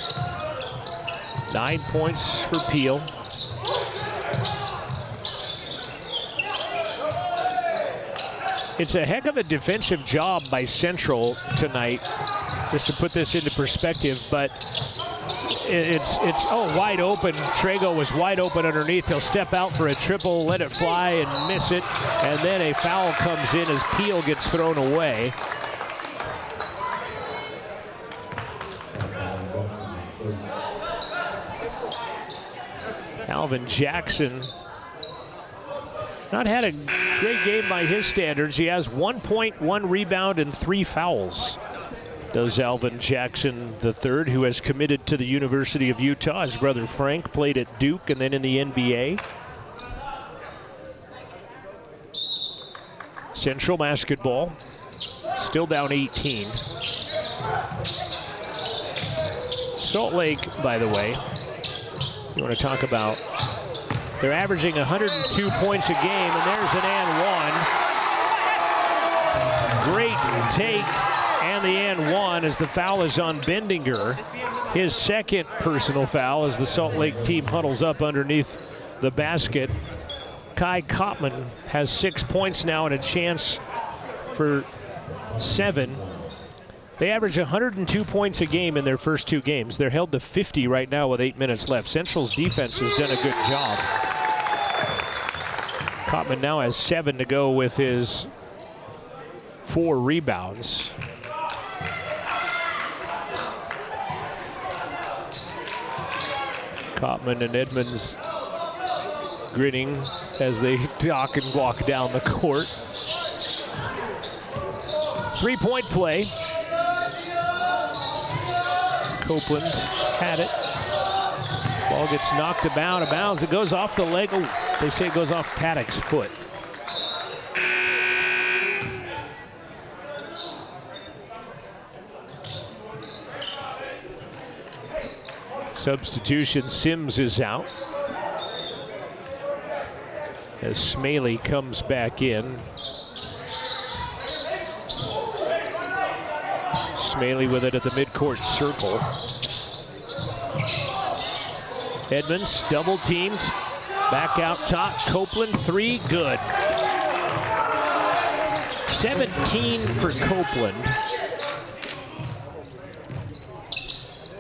9 points for Peel. It's a heck of a defensive job by Central tonight, just to put this into perspective, but it's wide open. Trego was wide open underneath. He'll step out for a triple, let it fly and miss it, and then a foul comes in as Peel gets thrown away. Alvin Jackson not had a great game by his standards. He has 1 point, 1 rebound, and 3 fouls. Does Alvin Jackson III, who has committed to the University of Utah. His brother Frank played at Duke and then in the NBA. Central basketball, still down 18. Salt Lake, by the way, you want to talk about, they're averaging 102 points a game, and there's an and 1. Great take, and the and 1 as the foul is on Bendinger. His 2nd personal foul as the Salt Lake team huddles up underneath the basket. Kai Kottman has 6 points now and a chance for 7. They average 102 points a game in their first 2 games. They're held to 50 right now with 8 minutes left. Central's defense has done a good job. Kottman now has 7 to go with his 4 rebounds. Kottman and Edmonds grinning as they dock and walk down the court. 3-point play. Copeland had it. Ball gets knocked out of bounds. It goes off the leg. Oh, they say it goes off Paddock's foot. Substitution, Sims is out as Smalley comes back in. Smalley with it at the midcourt circle. Edmonds double teamed, back out top. Copeland 3, good. 17 for Copeland.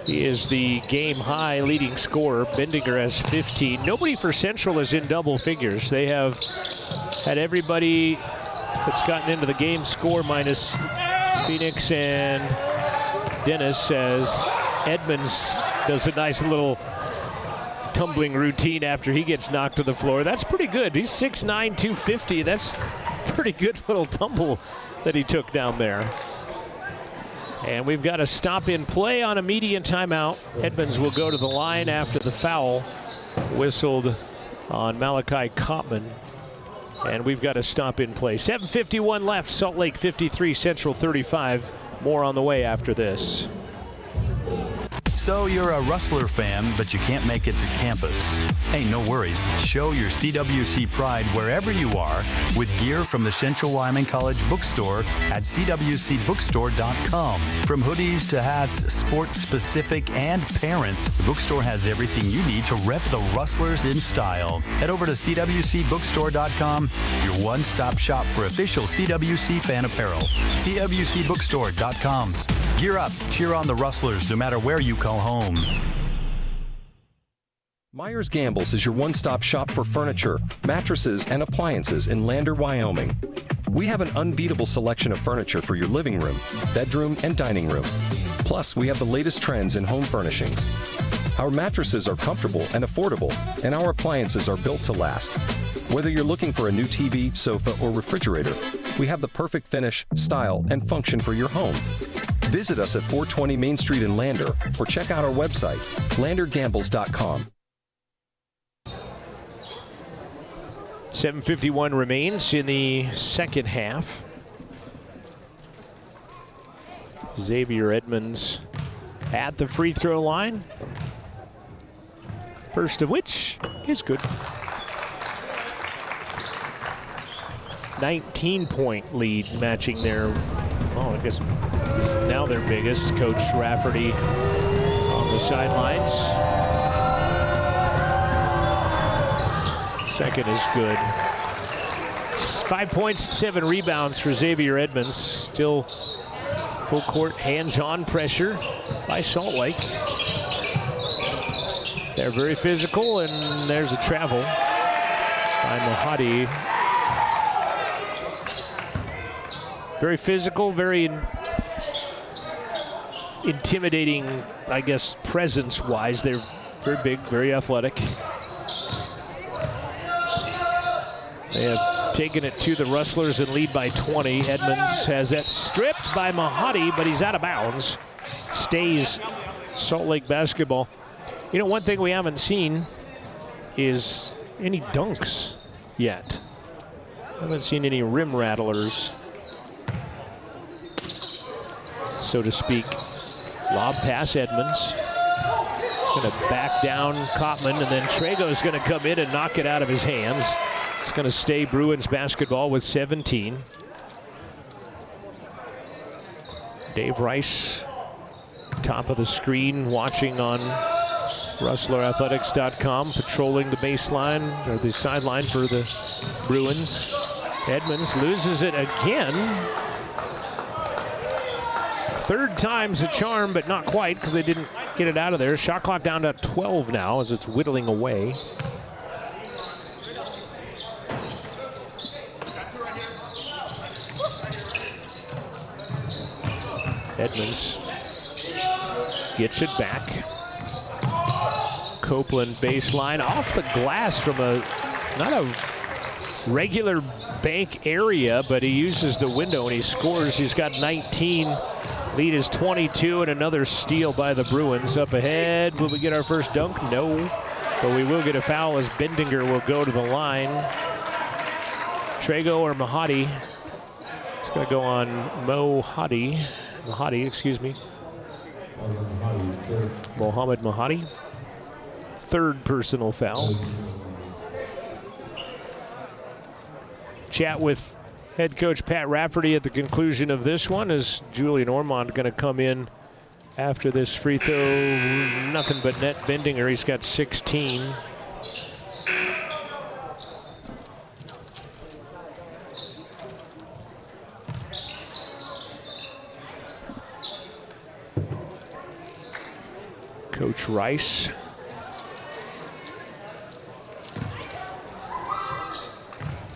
He is the game high leading scorer. Bendinger has 15. Nobody for Central is in double figures. They have had everybody that's gotten into the game score minus Phoenix and Dennis, as Edmonds does a nice little tumbling routine after he gets knocked to the floor. That's pretty good. He's 6'9", 250. That's pretty good little tumble that he took down there. And we've got a stop in play on a media timeout. Edmonds will go to the line after the foul whistled on Malachi Kottman. And we've got a stop in play. 7:51 left, Salt Lake 53, Central 35. More on the way after this. So you're a Rustler fan, but you can't make it to campus. Hey, no worries. Show your CWC pride wherever you are with gear from the Central Wyoming College bookstore at cwcbookstore.com. From hoodies to hats, sports-specific and parents, the bookstore has everything you need to rep the Rustlers in style. Head over to cwcbookstore.com, your one-stop shop for official CWC fan apparel. cwcbookstore.com. Gear up, cheer on the Rustlers no matter where you call home. Myers Gambles is your one-stop shop for furniture, mattresses, and appliances in Lander, Wyoming. We have an unbeatable selection of furniture for your living room, bedroom, and dining room. Plus, we have the latest trends in home furnishings. Our mattresses are comfortable and affordable, and our appliances are built to last. Whether you're looking for a new TV, sofa, or refrigerator, we have the perfect finish, style, and function for your home. Visit us at 420 Main Street in Lander, or check out our website, landergambles.com. 7:51 remains in the second half. Xavier Edmonds at the free throw line. First of which is good. 19-point lead, matching their, I guess now their biggest. Coach Rafferty on the sidelines. Second is good. 5 points, 7 rebounds for Xavier Edmonds. Still full court hands-on pressure by Salt Lake. They're very physical, and there's a travel by Mahadi. Very physical, very intimidating, I guess, presence-wise. They're very big, very athletic. They have taken it to the Rustlers and lead by 20. Edmonds has that stripped by Mahadi, but he's out of bounds. Stays Salt Lake basketball. You know, one thing we haven't seen is any dunks yet. Haven't seen any rim rattlers, so to speak. Lob pass, Edmonds. He's going to back down Kottman, and then Trego's going to come in and knock it out of his hands. It's going to stay Bruins basketball with 17. Dave Rice, top of the screen, watching on RustlerAthletics.com, patrolling the baseline, or the sideline for the Bruins. Edmonds loses it again. Third time's a charm, but not quite, because they didn't get it out of there. Shot clock down to 12 now as it's whittling away. Edmonds gets it back. Copeland baseline off the glass from not a regular bank area, but he uses the window and he scores. He's got 19. Lead is 22, and another steal by the Bruins. Up ahead, will we get our first dunk? No, but we will get a foul as Bendinger will go to the line. Trego or Mahadi. It's going to go on Mahadi, excuse me. Mohamed Mahadi. Third personal foul. Chat with head coach Pat Rafferty at the conclusion of this one. Is Julian Ormond going to come in after this free throw? Nothing but net. Bendinger, he's got 16. Coach Rice.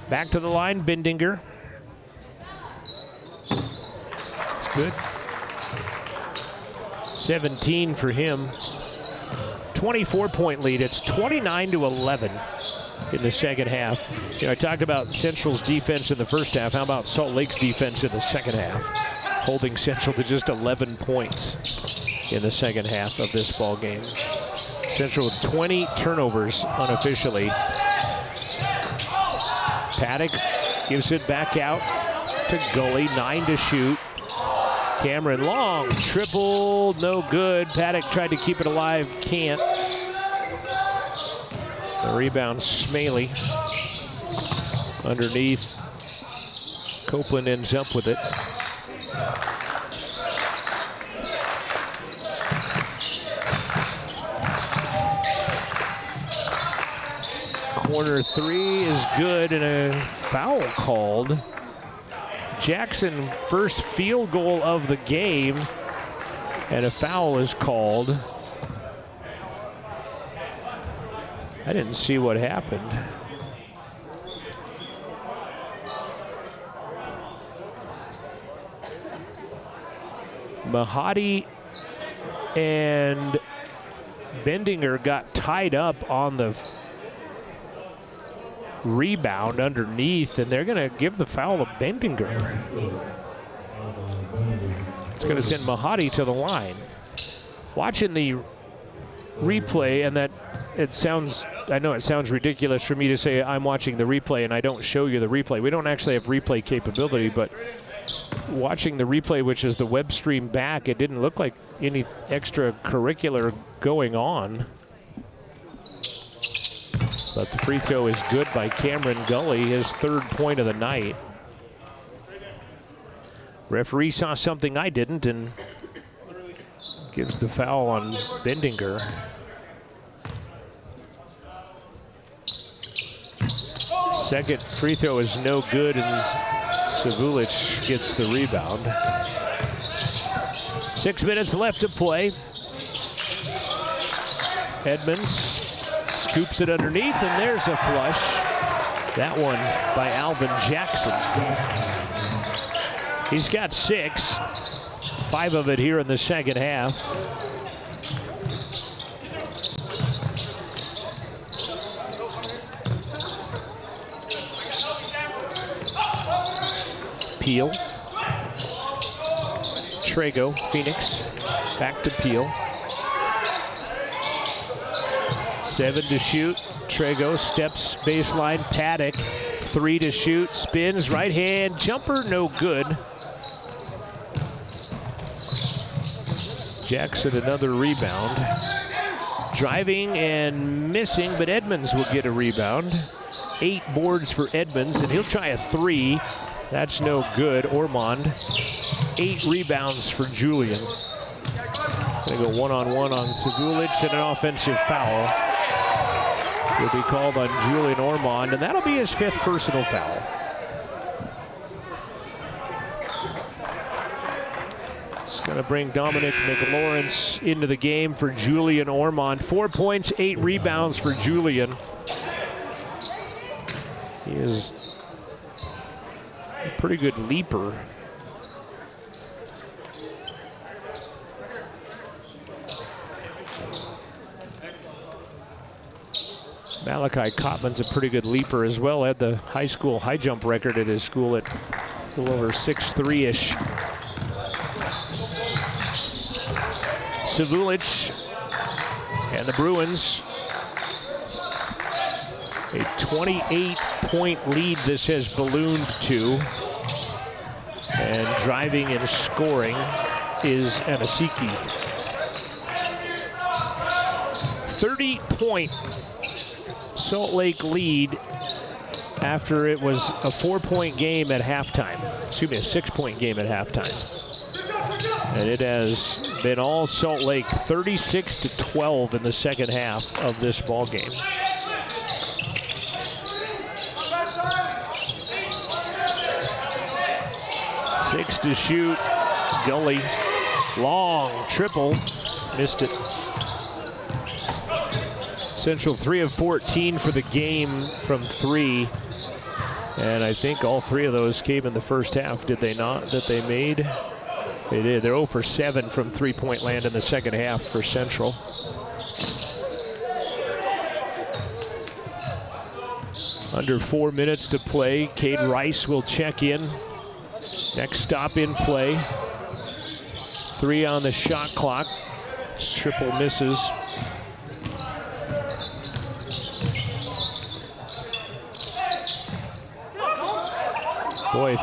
Back to the line, Bendinger. It's good. 17 for him. 24-point lead. It's 29-11 in the second half. You know, I talked about Central's defense in the first half. How about Salt Lake's defense in the second half? Holding Central to just 11 points in the second half of this ball game. Central with 20 turnovers unofficially. Paddock gives it back out to Gully. 9 to shoot. Cameron long, triple, no good. Paddock tried to keep it alive, can't. The rebound, Smaley. Underneath, Copeland ends up with it. Corner three is good, and a foul called. Jackson, first field goal of the game, and a foul is called. I didn't see what happened. Mahadi and Bendinger got tied up on the rebound underneath, and they're going to give the foul to Bendinger. It's going to send Mahadi to the line. Watching the replay, and that it sounds, I know it sounds ridiculous for me to say I'm watching the replay and I don't show you the replay. We don't actually have replay capability, but watching the replay, which is the web stream back, it didn't look like any extracurricular going on. But the free throw is good by Cameron Gully, his third point of the night. Referee saw something I didn't and gives the foul on Bendinger. Second free throw is no good, and Savulich gets the rebound. 6 minutes left to play. Edmonds scoops it underneath, and there's a flush. That one by Alvin Jackson. He's got 6, 5 of it here in the second half. Peel. Trago, Phoenix, back to Peel. 7 to shoot. Trago steps baseline. Paddock, 3 to shoot. Spins, right hand, jumper, no good. Jackson, another rebound. Driving and missing, but Edmonds will get a rebound. 8 boards for Edmonds, and he'll try a 3. That's no good. Ormond, 8 rebounds for Julian. Gonna go one-on-one on Savulich, and an offensive foul will be called on Julian Ormond, and that'll be his 5th personal foul. It's gonna bring Dominic McLawrence into the game for Julian Ormond. 4 points, 8 rebounds for Julian. He is a pretty good leaper. Malachi Cotman's a pretty good leaper as well. Had the high school high jump record at his school at a little over 6'3"-ish. Savulich and the Bruins. A 28-point lead this has ballooned to. And driving and scoring is Anasiki. 30-point Salt Lake lead after it was a 4-point game at halftime. Excuse me, a 6-point game at halftime. And it has been all Salt Lake, 36-12 in the second half of this ball game. Six to shoot. Gully, long triple, missed it. Central 3 of 14 for the game from 3. And I think all 3 of those came in the first half, did they not, that they made? They did. They're 0 for 7 from three-point land in the second half for Central. Under 4 minutes to play. Cade Rice will check in. Next stop in play. 3 on the shot clock. Triple misses. Boy,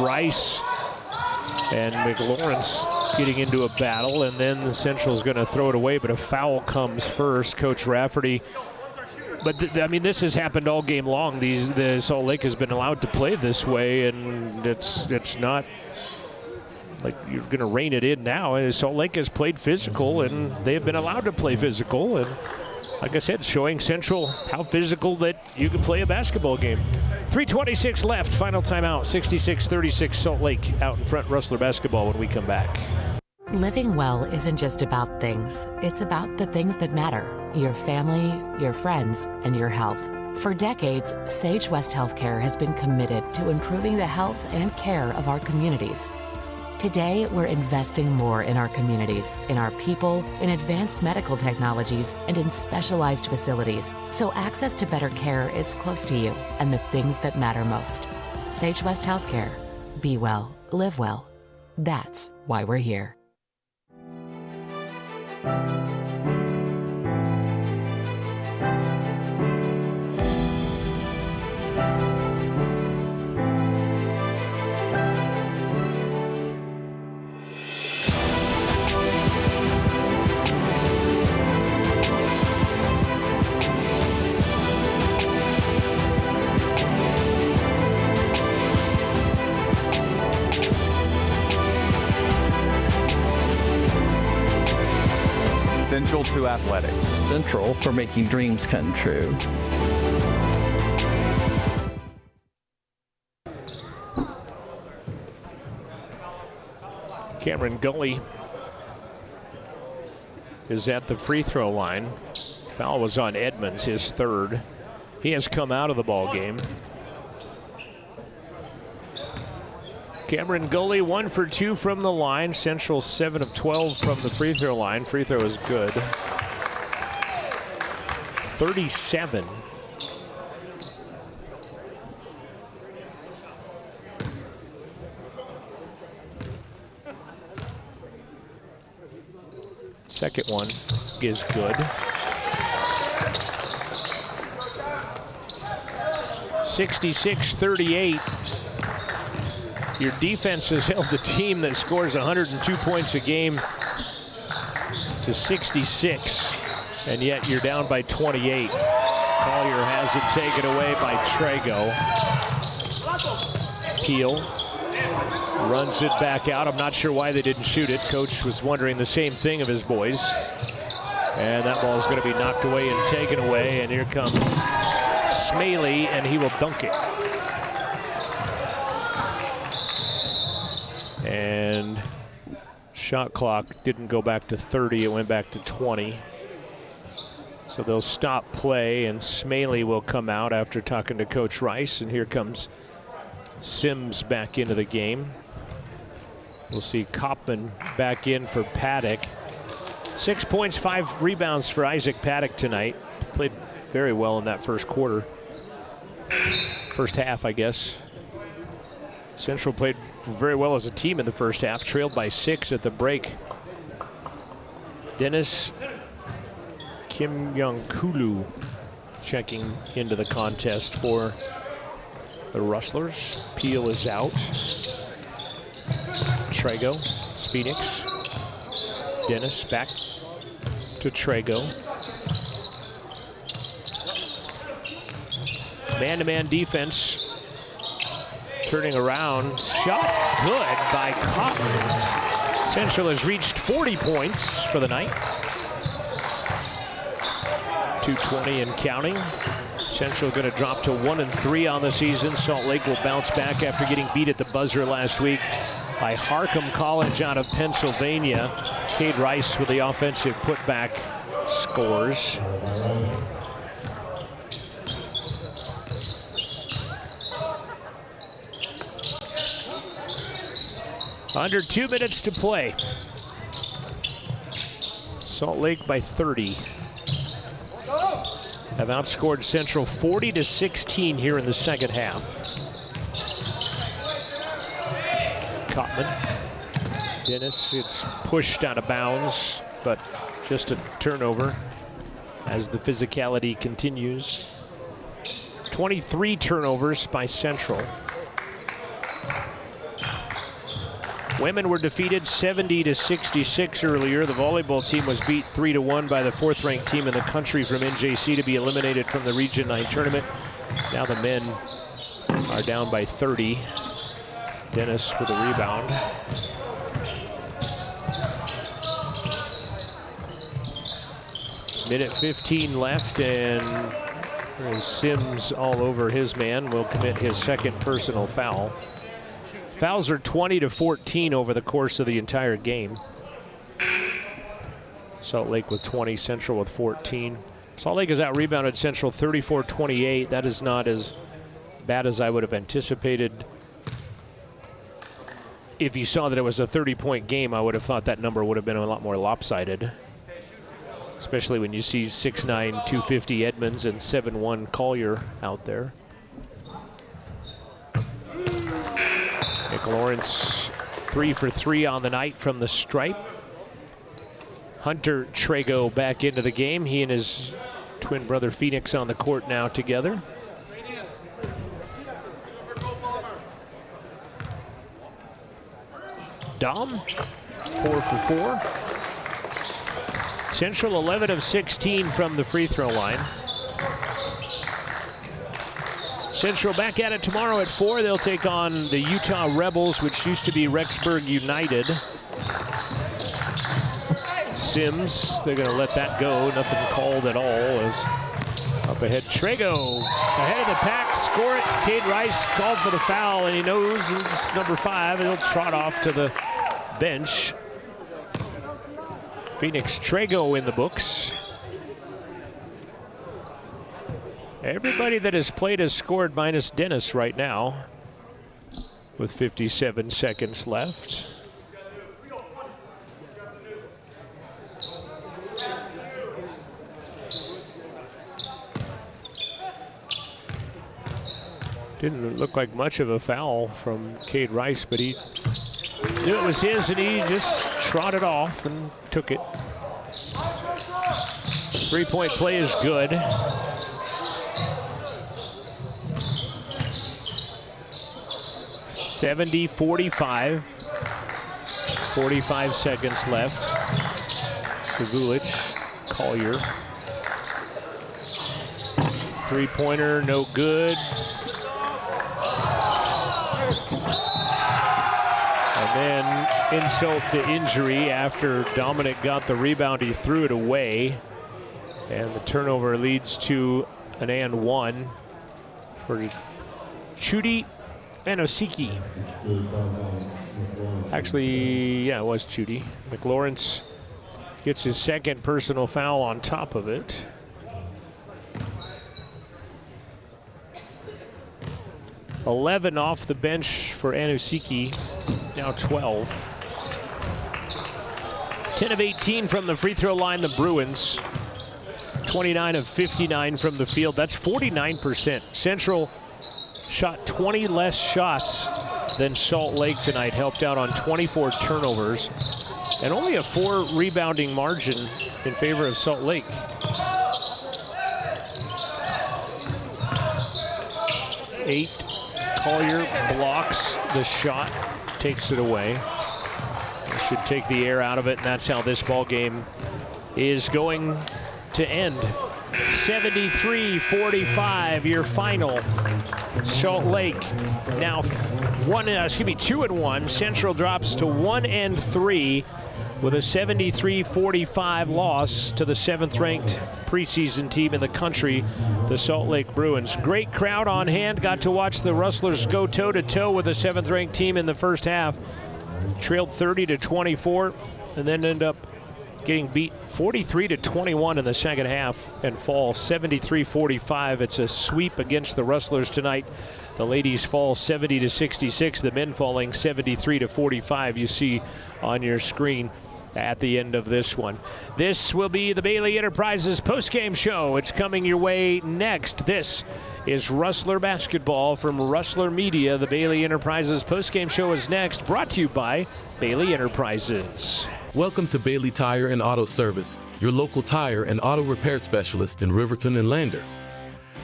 Rice And McLaurin's getting into a battle, and then Central's going to throw it away, but a foul comes first. Coach Rafferty. But I mean, this has happened all game long. The Salt Lake has been allowed to play this way, and it's not like you're going to rein it in now. Salt Lake has played physical, and they have been allowed to play physical. And like I said, showing Central how physical that you can play a basketball game. 3:26 left, final timeout, 66-36 Salt Lake out in front, Rustler basketball when we come back. Living well isn't just about things. It's about the things that matter. Your family, your friends, and your health. For decades, Sage West Healthcare has been committed to improving the health and care of our communities. Today, we're investing more in our communities, in our people, in advanced medical technologies, and in specialized facilities, so access to better care is close to you and the things that matter most. Sage West Healthcare. Be well, live well. That's why we're here. Central to athletics. Central for making dreams come true. Cameron Gully is at the free throw line. Foul was on Edmonds, his third. He has come out of the ball game. Cameron Gully 1 for 2 from the line. Central 7 of 12 from the free throw line. Free throw is good. 37. Second one is good. 66-38. Your defense has held the team that scores 102 points a game to 66, and yet you're down by 28. Collier has it taken away by Trago. Peel runs it back out. I'm not sure why they didn't shoot it. Coach was wondering the same thing of his boys. And that ball is going to be knocked away and taken away, and here comes Smaley, and he will dunk it. And shot clock didn't go back to 30, it went back to 20. So they'll stop play, and Smaley will come out after talking to Coach Rice, and here comes Sims back into the game. We'll see Kopman back in for Paddock. 6 points, 5 rebounds for Isaac Paddock tonight. Played very well in that first quarter. First half, I guess. Central played very well as a team in the first half, trailed by 6 at the break. Dennis Kim-Young-Kulu checking into the contest for the Rustlers. Peel is out. Trago, it's Phoenix. Dennis back to Trago. Man-to-man defense. Turning around, shot good by Cotton. Central has reached 40 points for the night. 220 and counting. Central going to drop to 1-3 on the season. Salt Lake will bounce back after getting beat at the buzzer last week by Harcum College out of Pennsylvania. Cade Rice with the offensive putback scores. Under 2 minutes to play. Salt Lake by 30. Have outscored Central 40-16 here in the second half. Kopman. Dennis, it's pushed out of bounds, but just a turnover as the physicality continues. 23 turnovers by Central. Women were defeated 70-66 earlier. The volleyball team was beat 3-1 by the 4th-ranked team in the country from NJC to be eliminated from the Region 9 tournament. Now the men are down by 30. Dennis with a rebound. Minute 15 left, and Sims all over his man will commit his second personal foul. Fouls are 20-14 over the course of the entire game. Salt Lake with 20, Central with 14. Salt Lake has out-rebounded Central 34-28. That is not as bad as I would have anticipated. If you saw that it was a 30-point game, I would have thought that number would have been a lot more lopsided. Especially when you see 6'9", 250 Edmonds and 7'1" Collier out there. Nick Lawrence 3 for 3 on the night from the stripe. Hunter Trago back into the game. He and his twin brother Phoenix on the court now together. Dom 4 for 4. Central 11 of 16 from the free throw line. Central back at it tomorrow at 4. They'll take on the Utah Rebels, which used to be Rexburg United. Sims, they're going to let that go. Nothing called at all. As up ahead, Trago ahead of the pack, score it. Cade Rice called for the foul, and he knows it's number 5, and he'll trot off to the bench. Phoenix Trago in the books. Everybody that has played has scored minus Dennis right now with 57 seconds left. Didn't look like much of a foul from Cade Rice, but he knew it was his, and he just trotted off and took it. 3-point play is good. (70-45). 45 seconds left. Savulich, Collier. 3-pointer, no good. And then insult to injury after Dominic got the rebound, he threw it away. And the turnover leads to an and 1 for Chudi Manosiki. Actually, yeah, it was Chudi. McLawrence gets his second personal foul on top of it. (11) off the bench for Anusiki, now 12. 10 of 18 from the free throw line, the Bruins. 29 of 59 from the field. That's 49%. Central shot 20 less shots than Salt Lake tonight, helped out on 24 turnovers, and only a 4 rebounding margin in favor of Salt Lake. Collier blocks the shot, takes it away. They should take the air out of it, and that's how this ball game is going to end. 73-45, your final. Salt Lake now 2-1. Central drops to 1-3 with a 73-45 loss to the 7th-ranked preseason team in the country, the Salt Lake Bruins. Great crowd on hand. Got to watch the Rustlers go toe-to-toe with the 7th-ranked team in the first half. Trailed 30-24, and then end up getting beat 43-21 in the second half and fall 73-45. It's a sweep against the Rustlers tonight. The ladies fall 70-66. The men falling 73-45. You see on your screen at the end of this one. This will be the Bailey Enterprises postgame show. It's coming your way next. This is Rustler Basketball from Rustler Media. The Bailey Enterprises postgame show is next, brought to you by Bailey Enterprises. Welcome to Bailey Tire and Auto Service, your local tire and auto repair specialist in Riverton and Lander.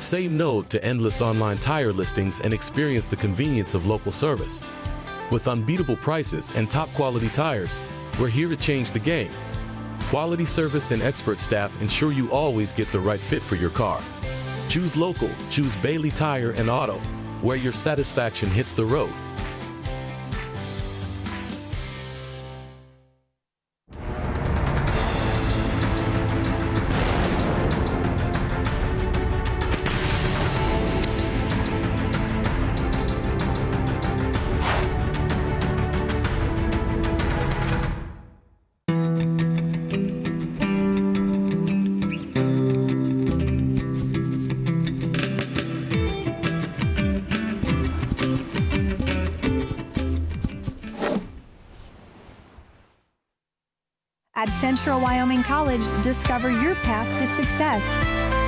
Say no to endless online tire listings and experience the convenience of local service. With unbeatable prices and top quality tires, we're here to change the game. Quality service and expert staff ensure you always get the right fit for your car. Choose local, choose Bailey Tire and Auto, where your satisfaction hits the road. At Central Wyoming College, discover your path to success.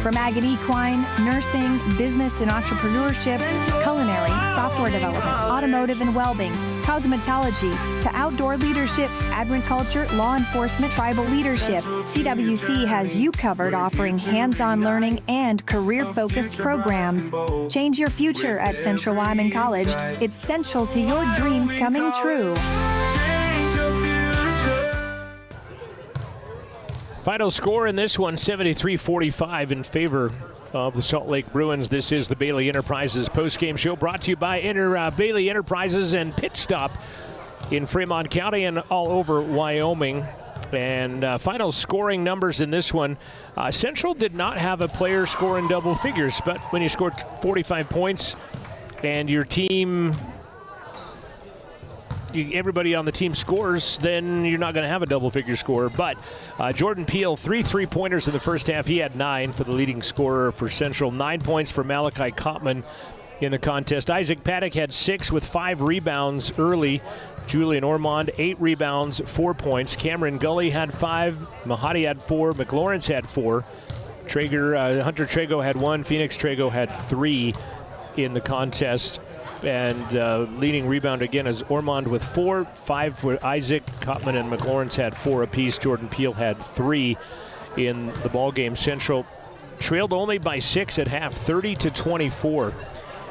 From ag and equine, nursing, business and entrepreneurship, culinary, software development, automotive and welding, cosmetology, to outdoor leadership, agriculture, law enforcement, tribal leadership, CWC has you covered, offering hands-on learning and career-focused programs. Change your future at Central Wyoming College. It's central to your dreams coming true. Final score in this one, 73-45 in favor of the Salt Lake Bruins. This is the Bailey Enterprises postgame show, brought to you by Bailey Enterprises and Pit Stop in Fremont County and all over Wyoming. And final scoring numbers in this one, Central did not have a player score in double figures, but when you scored 45 points and your team, everybody on the team scores, then you're not going to have a double-figure score. But Jordan Peele, 3 3-pointers in the first half. He had 9 for the leading scorer for Central. 9 points for Malachi Kottman in the contest. Isaac Paddock had 6 with 5 rebounds early. Julian Ormond, 8 rebounds, 4 points. Cameron Gully had 5. Mahadi had 4. McLawrence had 4. Hunter Trago had 1. Phoenix Trago had 3 in the contest. And leading rebound again is Ormond with 4, 5 for Isaac. Kottman and McLawrence had 4 apiece. Jordan Peele had 3 in the ballgame. Central trailed only by 6 at half, 30-24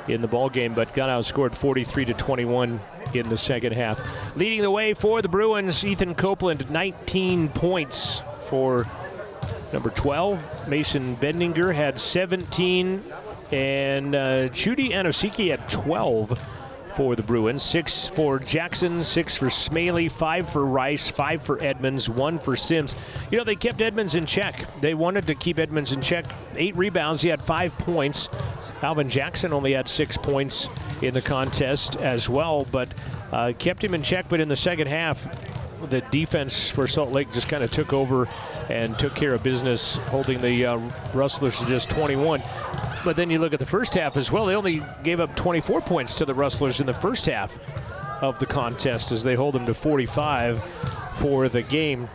in the ballgame, but got outscored 43-21 in the second half. Leading the way for the Bruins, Ethan Copeland, 19 points for number 12. Mason Bendinger had 17. And Judy Anosiki had 12 for the Bruins. 6 for Jackson, 6 for Smaley, 5 for Rice, 5 for Edmonds, 1 for Sims. You know, they kept Edmonds in check. They wanted to keep Edmonds in check. 8 rebounds, he had 5 points. Alvin Jackson only had 6 points in the contest as well, but kept him in check. But in the second half, the defense for Salt Lake just kind of took over and took care of business, holding the Rustlers to just 21. But then you look at the first half as well. They only gave up 24 points to the Rustlers in the first half of the contest as they hold them to 45 for the game.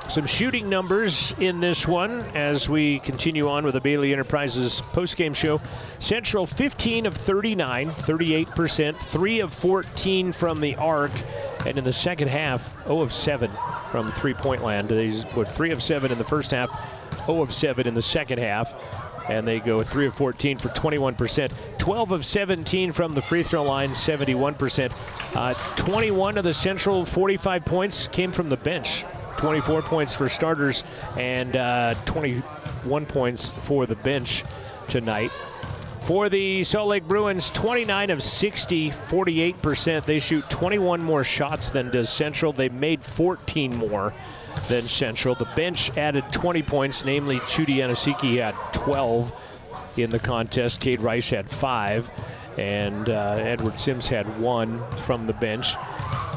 Some shooting numbers in this one as we continue on with the Bailey Enterprises postgame show. Central 15 of 39, 38%, 3 of 14 from the arc. And in the second half, 0 of 7 from three-point land. They were 3 of 7 in the first half, 0 of 7 in the second half. And they go 3 of 14 for 21%. 12 of 17 from the free throw line, 71%. 21 of the Central 45 points came from the bench. 24 points for starters and 21 points for the bench tonight. For the Salt Lake Bruins, 29 of 60, 48%. They shoot 21 more shots than does Central. They made 14 more than Central. The bench added 20 points, namely Chudi Anosiki had 12 in the contest. Cade Rice had 5, and Edward Sims had 1 from the bench.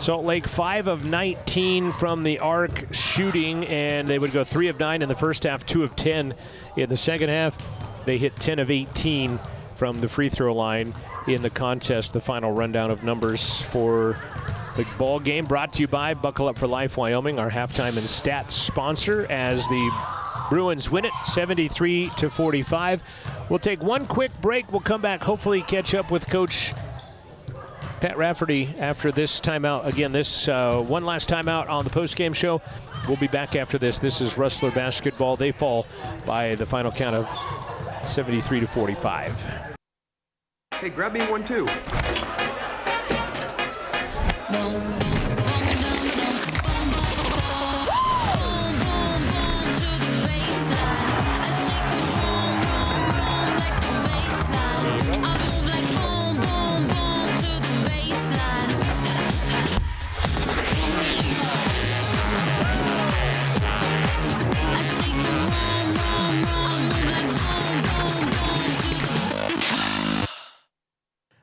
Salt Lake 5 of 19 from the arc shooting, and they would go 3 of 9 in the first half, 2 of 10 in the second half. They hit 10 of 18 from the free throw line in the contest. The final rundown of numbers for the ball game brought to you by Buckle Up for Life Wyoming, our halftime and stats sponsor, as the Bruins win it 73-45. We'll take one quick break. We'll come back, hopefully catch up with Coach Pat Rafferty after this timeout. Again, this one last timeout on the postgame show. We'll be back after this. This is Rustler basketball. They fall by the final count of 73-45. Hey, grab me 1 too.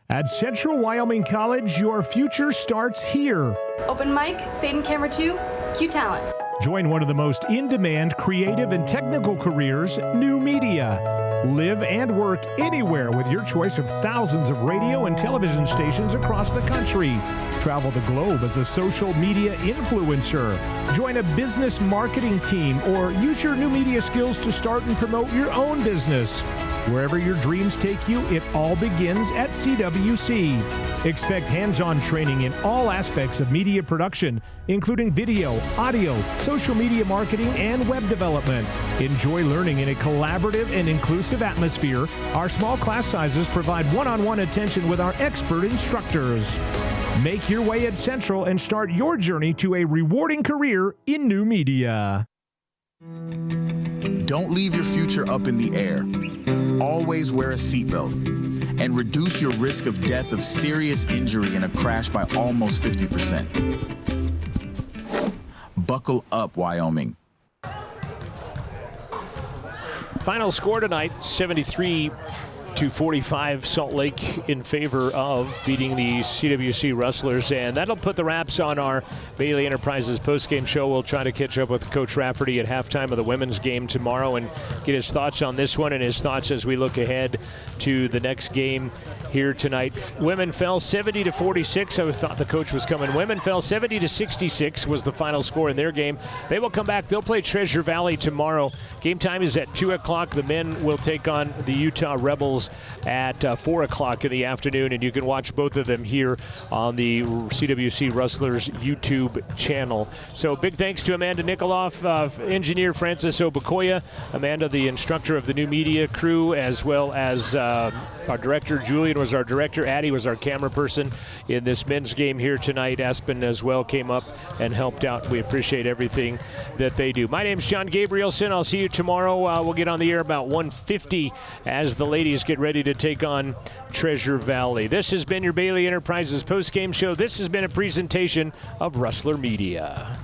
At Central Wyoming College, your future starts here. Open mic, fade and camera 2, Q Talent. Join one of the most in-demand creative and technical careers, new media. Live and work anywhere with your choice of thousands of radio and television stations across the country. Travel the globe as a social media influencer. Join a business marketing team or use your new media skills to start and promote your own business. Wherever your dreams take you, it all begins at CWC. Expect hands-on training in all aspects of media production, including video, audio, social media marketing, and web development. Enjoy learning in a collaborative and inclusive atmosphere. Our small class sizes provide one-on-one attention with our expert instructors. Make your way at Central and start your journey to a rewarding career in new media. Don't leave your future up in the air. Always wear a seatbelt and reduce your risk of death of serious injury in a crash by almost 50%. Buckle up, Wyoming. Final score tonight, 73-45, Salt Lake in favor of beating the CWC Rustlers, and that'll put the wraps on our Bailey Enterprises postgame show. We'll try to catch up with Coach Rafferty at halftime of the women's game tomorrow and get his thoughts on this one and his thoughts as we look ahead to the next game here tonight. Women fell 70-46. I thought the coach was coming. Women fell 70-66 was the final score in their game. They will come back. They'll play Treasure Valley tomorrow. Game time is at 2 o'clock. The men will take on the Utah Rebels at 4 o'clock in the afternoon, and you can watch both of them here on the CWC Rustlers YouTube channel. So big thanks to Amanda Nikoloff, engineer Francis Obakoya, Amanda the instructor of the new media crew, as well as our director Julian was our director, Addie was our camera person in this men's game here tonight. Aspen as well came up and helped out. We appreciate everything that they do. My name's John Gabrielson. I'll see you tomorrow. We'll get on the air about 1:50 as the ladies get ready to take on Treasure Valley. This has been your Bailey Enterprises postgame show. This has been a presentation of Rustler Media.